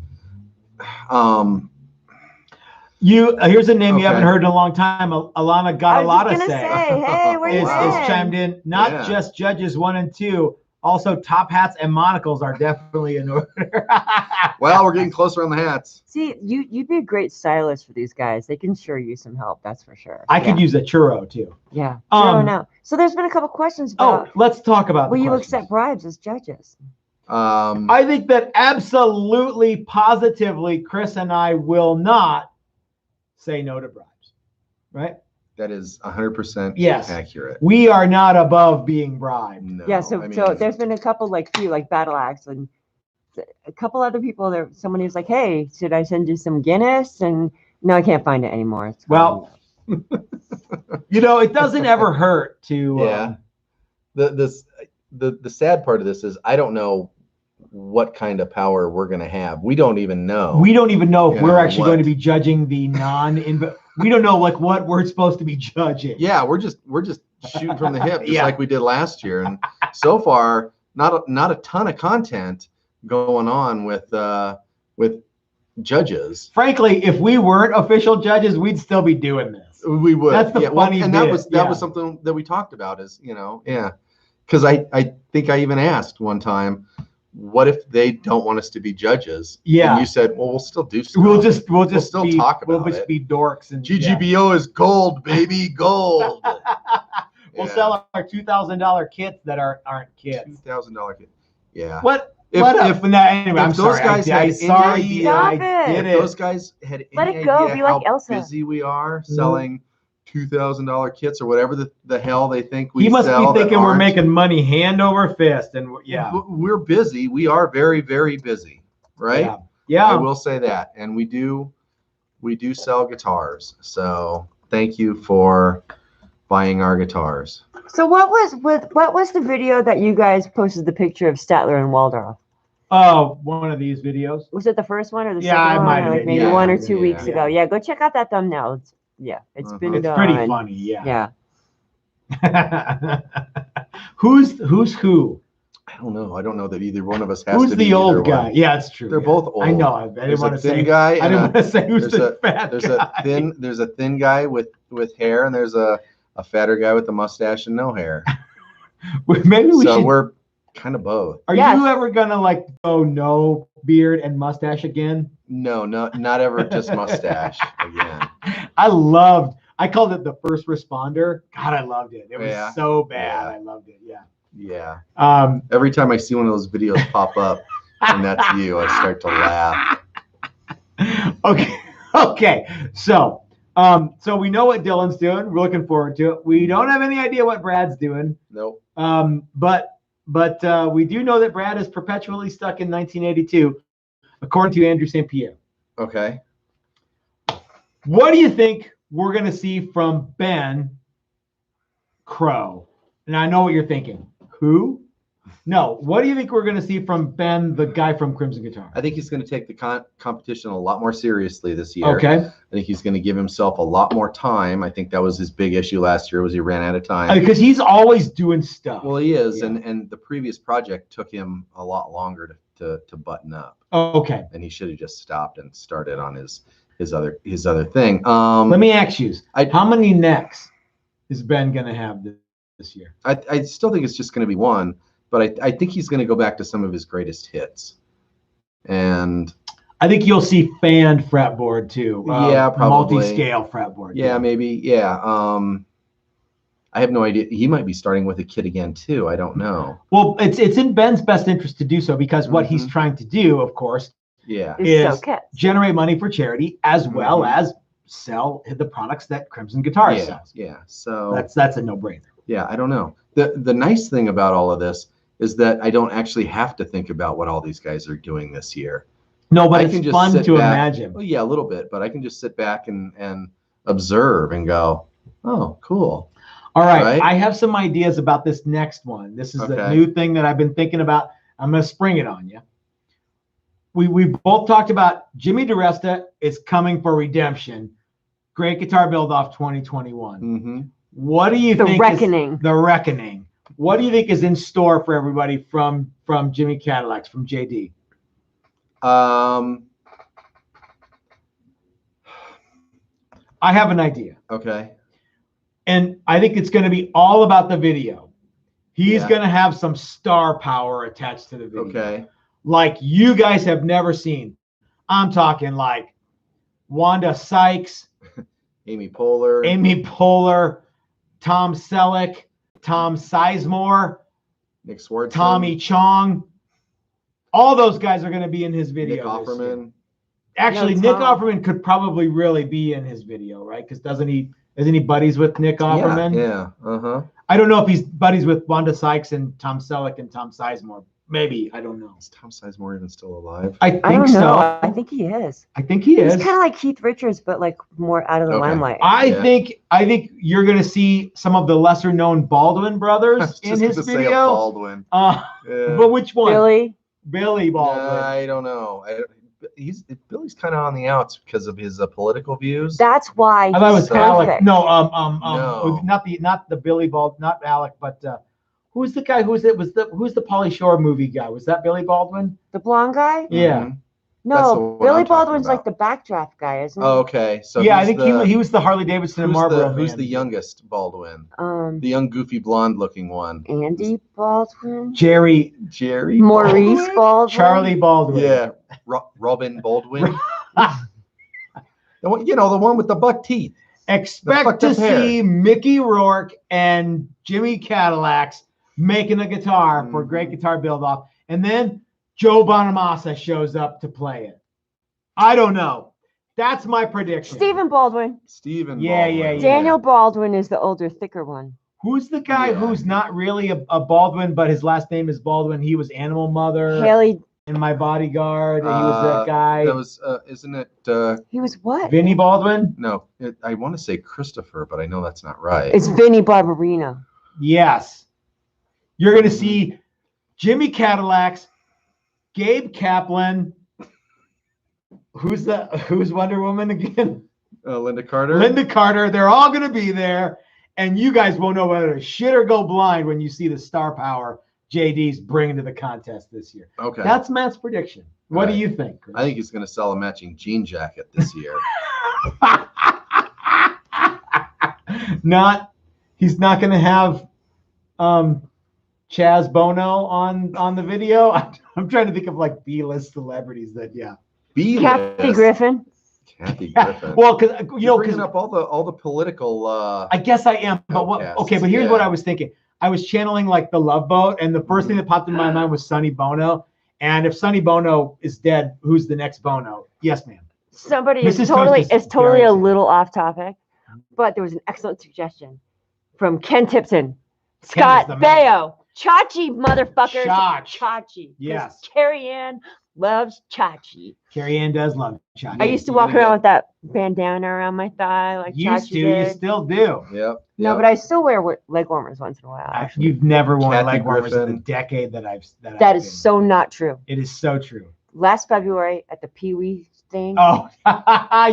here's a name you haven't heard in a long time. Alana got a lot to say. Hey, what is chimed in. Not just judges 1 and 2. Also, top hats and monocles are definitely in order. Well, we're getting closer on the hats. See, you'd be a great stylist for these guys. They can sure use some help, that's for sure. I could use a churro too. Yeah. Churro now. So there's been a couple questions about. Let's talk about. Will you accept bribes as judges? I think that absolutely, positively, Chris and I will not say no to bribes. Right. That is 100% accurate. We are not above being bribed. No, yeah, so there's been a couple like Battle Axe and a couple other people there. Someone who's like, hey, should I send you some Guinness? And no, I can't find it anymore. Well, it doesn't ever hurt to. The sad part of this is I don't know what kind of power we're going to have. We don't even know. We don't even know if we're actually going to be judging the we don't know what we're supposed to be judging. Yeah, we're just shooting from the hip, just like we did last year. And so far, not a ton of content going on with judges. Frankly, if we weren't official judges, we'd still be doing this. We would. That's the funny and bit. that was something that we talked about is, because I think I even asked one time, what if they don't want us to be judges? Yeah. And you said, well, we'll still do stuff. We'll just still talk about it. We'll just be dorks. And GGBO is gold, baby, gold. We'll sell our $2,000 kits that aren't kits. $2,000 kit. Yeah. If those guys had any idea how busy we are selling $2,000 kits or whatever the hell they think we sell. He must be thinking we're making money hand over fist, and we're busy. We are very, very busy, right? Yeah. I will say that, and we do sell guitars. So thank you for buying our guitars. So what was the video that you guys posted the picture of Statler and Waldorf? Oh, one of these videos. Was it the first one or the second one? Yeah, it might have been. Maybe 1 or 2 weeks ago. Yeah, go check out that thumbnail. It's been It's done. pretty funny, yeah. Who's who? I don't know. I don't know that either one of us has who's to be the old guy? one. Yeah, it's true. They're both old. I know. I didn't want to say guy. I didn't want to say who's the fat guy. There's a thin guy with hair, and there's a fatter guy with a mustache and no hair. Maybe we're kind of both. Are you ever gonna go no beard and mustache again? No, not ever just mustache again. I called it the first responder. God, I loved it. It was so bad. I loved it. Yeah. Yeah. Every time I see one of those videos pop up and that's you, I start to laugh. Okay. So we know what Dylan's doing. We're looking forward to it. We don't have any idea what Brad's doing. Nope. But we do know that Brad is perpetually stuck in 1982, according to Andrew St. Pierre. Okay. What do you think we're going to see from Ben Crow? And I know what you're thinking. Who? No. What do you think we're going to see from Ben, the guy from Crimson Guitar? I think he's going to take the competition a lot more seriously this year. Okay. I think he's going to give himself a lot more time. I think that was his big issue last year was he ran out of time. Because he's always doing stuff. Well, he is, Yeah. and the previous project took him a lot longer to button up. Okay. And he should have just stopped and started on his other thing. Let me ask you, I- how many necks is Ben going to have this year? I still think it's just going to be one, but I think he's going to go back to some of his greatest hits. And I think you'll see fanned fretboard too. Yeah, probably. Multi-scale fretboard. yeah, maybe. Yeah. I have no idea. He might be starting with a kit again too. I don't know. Well, it's in Ben's best interest to do so because what he's trying to do, of course, Yeah. is generate money for charity as well as sell the products that Crimson Guitar Yeah. sells. Yeah. So That's a no-brainer. yeah, I don't know. The nice thing about all of this is that I don't actually have to think about what all these guys are doing this year. No, but I it's can just fun sit to back. imagine. Well, yeah, a little bit, but I can just sit back and observe and go, oh, cool. All right, Right? I have some ideas about this next one. This is the Okay. new thing that I've been thinking about. I'm going to spring it on you. We both talked about Jimmy DiResta is coming for redemption. Great Guitar Build Off 2021. Mm-hmm. What do you think? The Reckoning. What do you think is in store for everybody from Jimmy Cadillacs, from JD? I have an idea. Okay. And I think it's going to be all about the video. He's Yeah. going to have some star power attached to the video. Okay. Like you guys have never seen. I'm talking like Wanda Sykes, Amy Poehler, Tom Selleck, Tom Sizemore, Nick Swartzen, Tommy Chong. All those guys are going to be in his video. Nick this year. Offerman. Actually, No, Nick Tom. Offerman could probably really be in his video, right? Because isn't he buddies with Nick Offerman? Yeah. Uh-huh. I don't know if he's buddies with Wanda Sykes and Tom Selleck and Tom Sizemore. Maybe. I don't know. Is Tom Sizemore even still alive? I I think don't so. know. I think he is. I think he He's is. kind of like Keith Richards, but like more out of the Okay. limelight. I think you're going to see some of the lesser known Baldwin brothers in his video. Baldwin. Yeah. Yeah. But which one? Billy. Baldwin. I don't know. Billy's kind of on the outs because of his political views. That's why I thought it was he's Alec. perfect. No, No. not the Billy Baldwin, not Alec, but who's the guy? Who's the Pauly Shore movie guy? Was that Billy Baldwin? The blonde guy? Yeah. Mhm. That's the No, one Billy I'm talking Baldwin's like about. the backdraft guy, isn't he? Oh, okay. So Yeah, I who's think he was the Harley Davidson and Marlboro who's man. the youngest Baldwin? Um, The young, goofy, blonde-looking one. Andy Baldwin, Jerry, Jerry. Maurice Baldwin, Charlie Baldwin. Yeah. Robin Baldwin. The one, the one with the buck teeth. Expect fucked to up hair. see Mickey Rourke and Jimmy Cadillacs making a guitar for Great Guitar Build Off, and then Joe Bonamassa shows up to play it. I don't know. That's my prediction. Stephen Baldwin. Stephen Yeah, Baldwin. yeah, yeah. Daniel Baldwin is the older, thicker one. Who's the guy Yeah. who's not really a Baldwin, but his last name is Baldwin? He was Animal Mother Haley. in My Bodyguard. And he was that guy. That was, isn't it? He was what? Vinnie Baldwin? No, I want to say Christopher, but I know that's not right. It's Vinnie Barbarino. Yes. You're going to see Jimmy Cadillacs, Gabe Kaplan. Who's Wonder Woman again? Linda Carter. Linda Carter. They're all going to be there. And you guys won't know whether to shit or go blind when you see the star power JD's bringing to the contest this year. Okay. That's Matt's prediction. What do Right. you think, Chris? I think he's going to sell a matching jean jacket this year. He's not going to have Chaz Bono on the video. I'm trying to think of like B-list celebrities that Kathy Griffin. Kathy Yeah. Griffin. Well, because You're bringing up all the political. I guess I am. But outcasts, okay, but here's yeah. what I was thinking. I was channeling like the Love Boat, and the first thing that popped in my mind was Sonny Bono. And if Sonny Bono is dead, who's the next Bono? Yes, ma'am. Somebody Mrs. is totally Toast is a very little off topic, but there was an excellent suggestion from Ken Tipton. Ken is Scott the man. Baio. Chachi, motherfuckers. Chach. Chachi. 'Cause Yes. Carrie Ann loves Chachi. Carrie Ann does love Chachi. I used to walk around with that bandana around my thigh like Used Chachi to, did. you still do. Yep. No, but I still wear leg warmers once in a while. Actually. You've never worn Kathy leg warmers in the Griffin. decade that I've That is so not true. It is so true. Last February at the Pee Wee thing. Oh,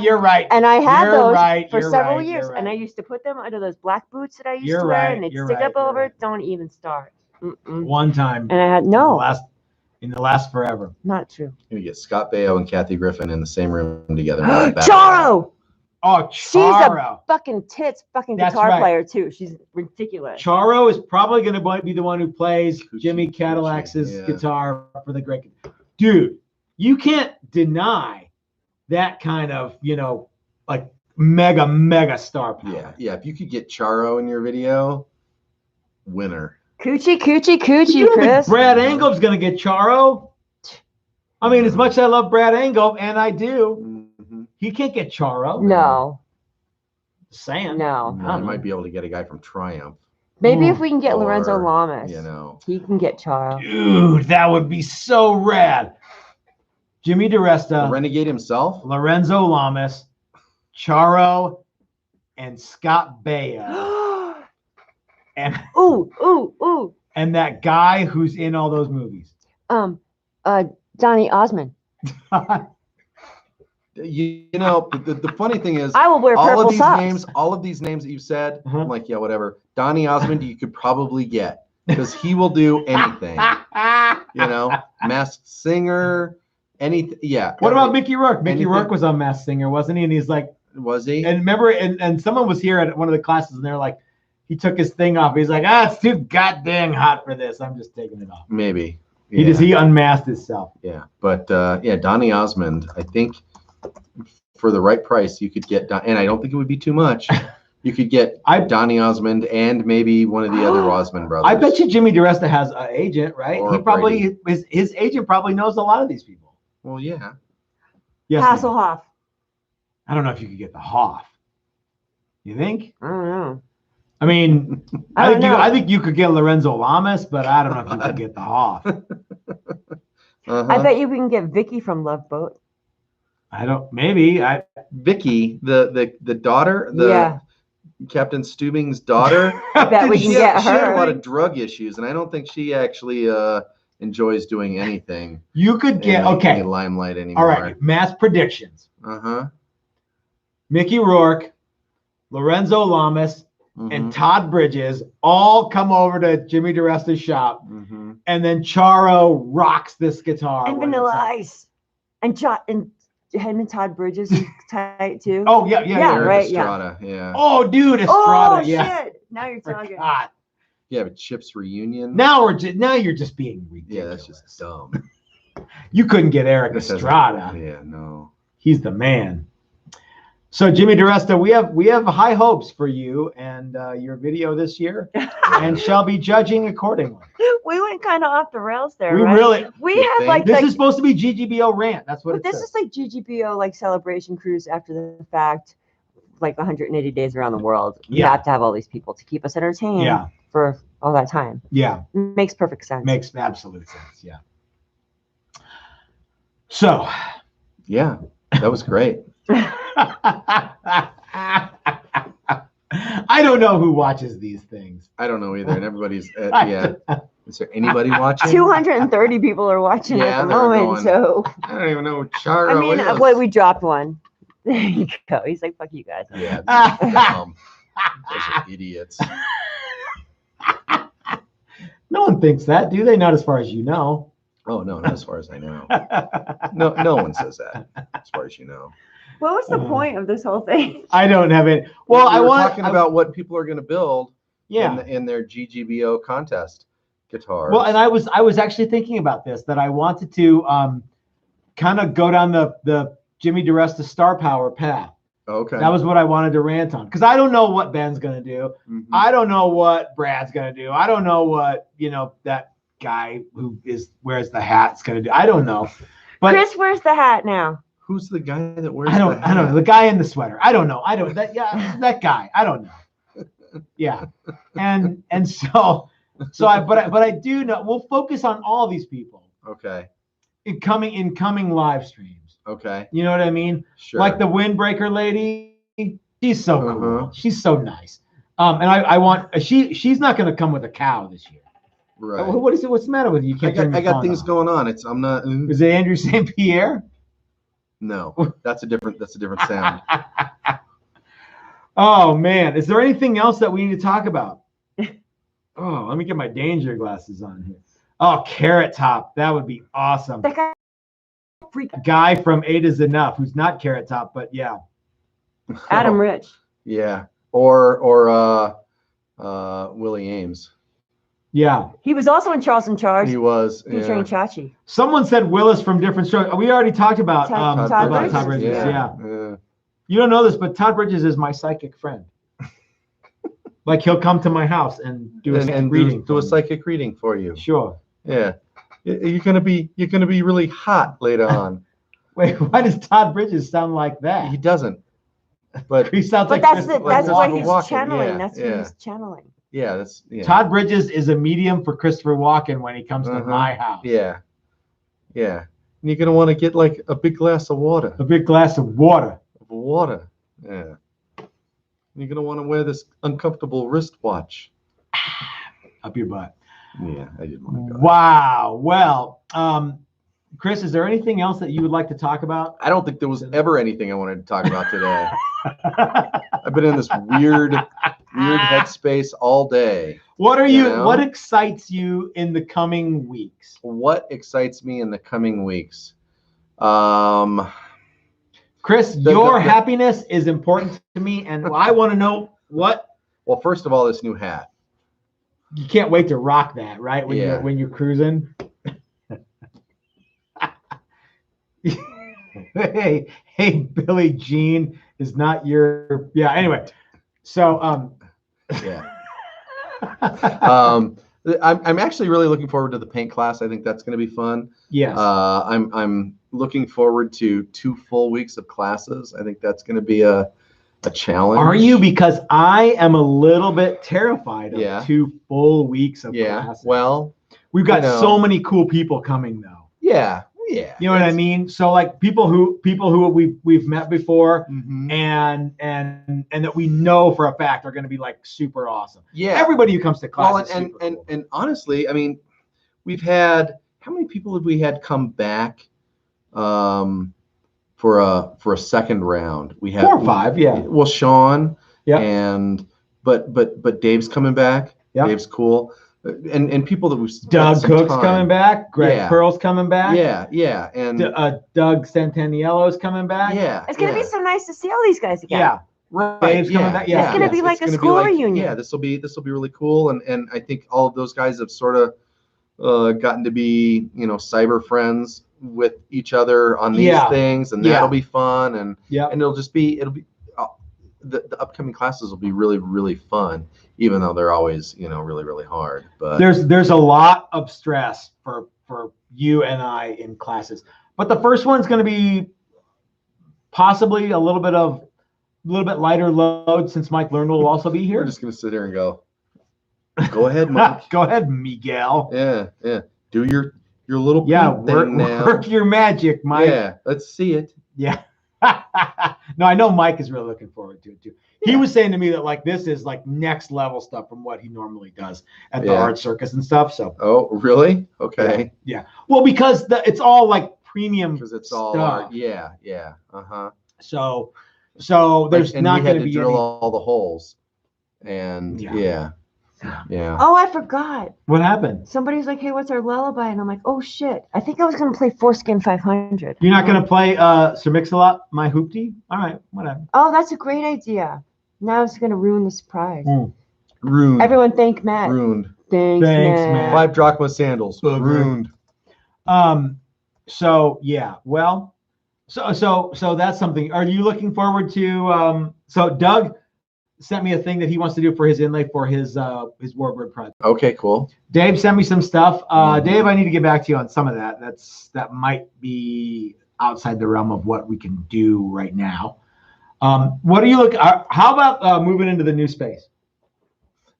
you're right. And I had those for you're several right, years, you're right. and I used to put them under those black boots that I used You're to wear, right, and they'd you're stick right, up you're over. right. Don't even start. One time. And I had In the last forever. Not true. You get Scott Baio and Kathy Griffin in the same room together. Charo. Oh, Charo. She's a fucking That's guitar right. player too. She's ridiculous. Charo is probably going to be the one who plays Jimmy Coochie, Cadillac's yeah. guitar for the great. Dude, you can't deny that kind of, like mega star power. Yeah. If you could get Charo in your video, winner. Coochie, You don't think Chris. Brad Engel's going to get Charo? I mean, as much as I love Brad Engel, and I do, he can't get Charo. No. Saying. No. I might be able to get a guy from Triumph. Maybe if we can get Or, Lorenzo Lamas, he can get Charo. Dude, that would be so rad. Jimmy DiResta, The Renegade himself? Lorenzo Lamas, Charo, and Scott Baio. And Ooh. and that guy who's in all those movies. Donny Osmond. The funny thing is, I will wear all purple of these socks. names that you said, Uh-huh. I'm like, yeah, whatever. Donny Osmond, you could probably get because he will do anything. Masked Singer, anything. Yeah. What about Mickey Rourke? Mickey anything. Rourke was on Masked Singer, wasn't he? And he's like, Was he? and remember, and someone was here at one of the classes, and they're like, he took his thing off. He's like, it's too goddamn hot for this. I'm just taking it off. Maybe. He unmasked himself. Yeah, but Donny Osmond, I think for the right price, you could get, and I don't think it would be too much. You could get Donny Osmond and maybe one of the other Osmond brothers. I bet you Jimmy DiResta has an agent, right? Or He probably his agent probably knows a lot of these people. Well, yeah. Yes. Hasselhoff. I don't know if you could get the Hoff. You think? I don't know. I mean, I don't know. I think you could get Lorenzo Lamas, but I don't know if you could get the Hoff. I bet you we can get Vicky from Love Boat. Vicky, the daughter, Captain Stubing's daughter. I bet we can get She had her. a lot of drug issues, and I don't think she actually enjoys doing anything. You could get in okay. any limelight anymore. All right, mass predictions. Uh-huh. Mickey Rourke, Lorenzo Lamas, and Todd Bridges all come over to Jimmy DiResta's shop, and then Charo rocks this guitar. And Vanilla Ice. And him and Todd Bridges is tight too. Oh yeah, right, Estrada, yeah. Oh, dude, Estrada, yeah. Shit. Now you're talking. God. Yeah, but Chip's reunion. Now you're just being ridiculous. Yeah, that's just dumb. You couldn't get Eric Estrada. Yeah, no. He's the man. So Jimmy DiResta, we have high hopes for you and your video this year, and shall be judging accordingly. We went kind of off the rails there. We right? really. We have like this is supposed to be GGBO rant. That's what but it this says. is like GGBO like celebration cruise after the fact, like 180 days around the world. We have to have all these people to keep us entertained for all that time. Yeah. Makes perfect sense. Makes absolute sense. Yeah. So. Yeah, that was great. I don't know who watches these things. I don't know either. And everybody's Is there anybody watching? 230 people are watching at the moment. Going, so I don't even know what Charo is. Well, we dropped one. There you go. He's like, "Fuck you guys." Yeah, dumb. Those are idiots. No one thinks that, do they? Not as far as you know. Oh no, not as far as I know. No one says that, as far as you know. What was the point of this whole thing? I don't have it. Well, we were talking about what people are going to build. In their GGBO contest guitars. Well, and I was actually thinking about this, that I wanted to kind of go down the Jimmy DiResta star power path. Okay. That was what I wanted to rant on, because I don't know what Ben's gonna do. I don't know what Brad's gonna do. I don't know what that guy who wears the hat's gonna do. I don't know. But Chris wears the hat now. Who's the guy that wears? I don't know. The guy in the sweater. I don't know. That guy. I don't know. Yeah. And so So I do know we'll focus on all these people Okay. in coming live streams. Okay. You know what I mean? Sure. Like the windbreaker lady, she's so cool. Uh-huh. She's so nice. And I want she's not going to come with a cow this year. Right. What's the matter with you? You can't I got things going on. I'm not. Is it Andrew St. Pierre? No, that's a different sound. Oh man, is there anything else that we need to talk about? Oh, let me get my danger glasses on here. Oh, Carrot Top, that would be awesome. That Guy from Eight Is Enough, who's not Carrot Top, but yeah. Adam Rich. Yeah. Or Willie Ames. Yeah. He was also in Charles in Charge. He was featuring Chachi. Someone said Willis from Different Strokes. We already talked about Todd Bridges. Bridges. Yeah. You don't know this, but Todd Bridges is my psychic friend. Like he'll come to my house and do a psychic reading. Do a psychic reading for you. Sure. Yeah. You're gonna be really hot later on. Wait, why does Todd Bridges sound like that? He doesn't. But He sounds But like that's why he's Walken. channeling. Yeah, That's what he's channeling. yeah, that's Todd Bridges is a medium for Christopher Walken when he comes to my house. Yeah. Yeah. And you're gonna want to get like a big glass of water. A big glass of water. Yeah. You're gonna want to wear this uncomfortable wristwatch. Up your butt. Yeah, I didn't want to go. Wow. Well, Chris, is there anything else that you would like to talk about? I don't think there was ever anything I wanted to talk about today. I've been in this weird headspace all day. What are You you? know? What excites you in the coming weeks? What excites me in the coming weeks? Chris, your happiness is important to me, and I want to know what. Well, first of all, this new hat. You can't wait to rock that, right? When Yeah. you're cruising. hey, Billie Jean is not your. Yeah. Anyway, so Yeah. I'm actually really looking forward to the paint class. I think that's going to be fun. yes. I'm looking forward to 2 full weeks of classes. I think that's going to be a challenge. Are you? Because I am a little bit terrified of 2 full weeks of classes. Well, we've got so many cool people coming though. Yeah. You know what I mean? So like people who we've met before and that we know for a fact are going to be like super awesome. Yeah. Everybody who comes to class. Well, and honestly, I mean, we've had, how many people have we had come back for a second round? We had 4 or 5, yeah. Well, Sean, yeah, but Dave's coming back. Yeah. Dave's cool. And people that we've Doug Cook's coming back. Greg Pearl's coming back. Yeah, and Doug Santaniello's coming back. Yeah, It's gonna be so nice to see all these guys again. Yeah, right. Dave's coming back. Yeah, it's gonna be like a school reunion. Yeah, this will be really cool, and I think all of those guys have sort of gotten to be cyber friends with each other on these things, and that'll be fun, and it'll be the upcoming classes will be really, really fun, even though they're always, really, really hard. But there's a lot of stress for you and I in classes. But the first one's going to be possibly a little bit lighter load since Mike Lerner will also be here. We're just going to sit here and go ahead, Mike. Go ahead, Miguel. Yeah. Do your little thing now. Work your magic, Mike. Yeah, let's see it. Yeah. No, I know Mike is really looking forward to it too. Yeah. He was saying to me that like this is like next level stuff from what he normally does at the art circus and stuff. So. Oh, really? Okay. Yeah. Well, because it's all like premium. Because it's all art. Yeah. So there's not going to be drill all the holes, and yeah. Oh, I forgot. What happened? Somebody's like, "Hey, what's our lullaby?" And I'm like, "Oh shit! I think I was gonna play Foreskin 500." You're not gonna play Sir Mix-a-Lot, My Hoopty? All right, whatever. Oh, that's a great idea. Now it's gonna ruin the surprise. Ruined. Everyone thank Matt. Ruined. Thanks, Matt. 5 drachma sandals. Ruined. So yeah. Well. So that's something. Are you looking forward to? So Doug sent me a thing that he wants to do for his inlay for his Warbird project. Okay, cool. Dave sent me some stuff. Dave, I need to get back to you on some of that. That might be outside the realm of what we can do right now. What are you looking? How about moving into the new space?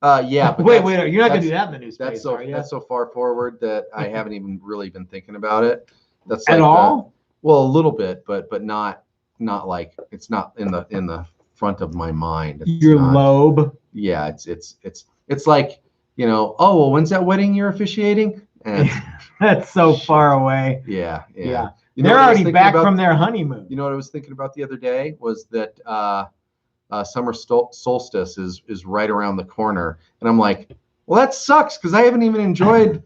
Yeah. But wait, you're not gonna do that in the new space, are you? That's so far forward that I haven't even really been thinking about it. That's At like all? Well, a little bit, but not like it's not in the front of my mind. It's Your not, lobe. Yeah, it's like, oh, well, when's that wedding you're officiating? And that's so far away. Yeah. They're already back from their honeymoon. You know what I was thinking about the other day was that summer solstice is right around the corner, and I'm like, well, that sucks because I haven't even enjoyed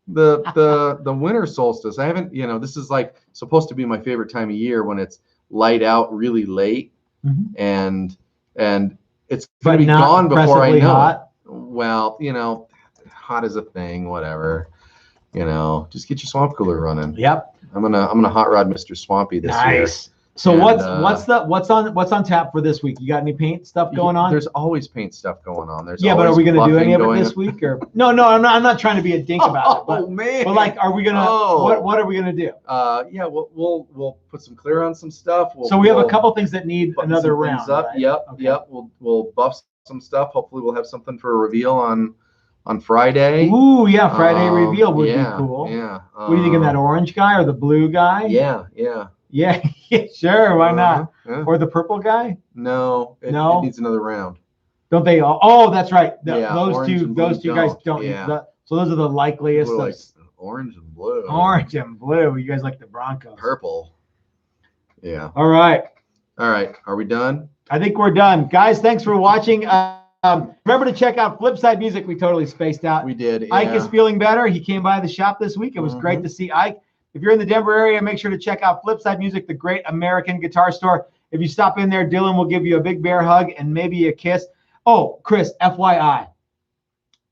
the winter solstice. I haven't, this is like supposed to be my favorite time of year when it's light out really late, and it's gonna be gone before I know it. Well, hot is a thing, whatever. Just get your swamp cooler running. Yep. I'm gonna hot rod Mr. Swampy this year. So what's on tap for this week? You got any paint stuff going on? There's always paint stuff going on. There's but are we gonna do any of it this week or no? I'm not trying to be a dink about it. But, man. But like, are we gonna? What are we gonna do? Yeah, we'll put some clear on some stuff. So we have a couple things that need another round. Up. Right? Yep. Okay. Yep. We'll buff some stuff. Hopefully, we'll have something for a reveal on Friday. Ooh, yeah, Friday reveal would be cool. Yeah. What do you think of that orange guy or the blue guy? Yeah. Yeah, sure. Why not? Yeah. Or the purple guy? No. It needs another round. Don't they all? Oh, that's right. Those two guys don't. Yeah. So those are the likeliest. Like orange and blue. Orange and blue. You guys like the Broncos. Purple. Yeah. All right. Are we done? I think we're done, guys. Thanks for watching. Remember to check out Flipside Music. We totally spaced out. We did. Yeah. Ike is feeling better. He came by the shop this week. It was great to see Ike. If you're in the Denver area, make sure to check out Flipside Music, the great American guitar store. If you stop in there, Dylan will give you a big bear hug and maybe a kiss. Oh, Chris, FYI,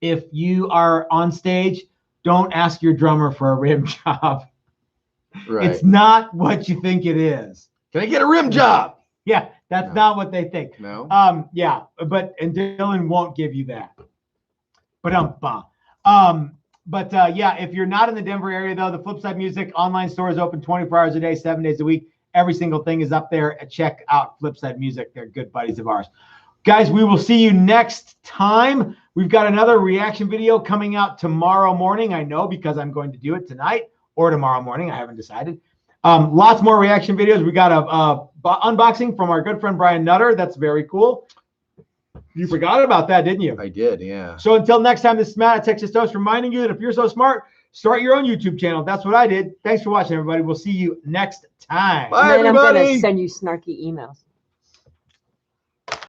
if you are on stage, don't ask your drummer for a rim job. Right. It's not what you think it is. Can I get a rim job? Yeah, that's not what they think. No. Yeah, and Dylan won't give you that. But yeah, if you're not in the Denver area, though, the Flipside Music online store is open 24 hours a day, 7 days a week. Every single thing is up there. Check out Flipside Music. They're good buddies of ours. Guys, we will see you next time. We've got another reaction video coming out tomorrow morning. I know because I'm going to do it tonight or tomorrow morning. I haven't decided. Lots more reaction videos. We got a unboxing from our good friend Brian Nutter. That's very cool. You forgot about that, didn't you? I did, yeah. So until next time, this is Matt at Texas Toast reminding you that if you're so smart, start your own YouTube channel. That's what I did. Thanks for watching, everybody. We'll see you next time. Bye, everybody. I'm going to send you snarky emails.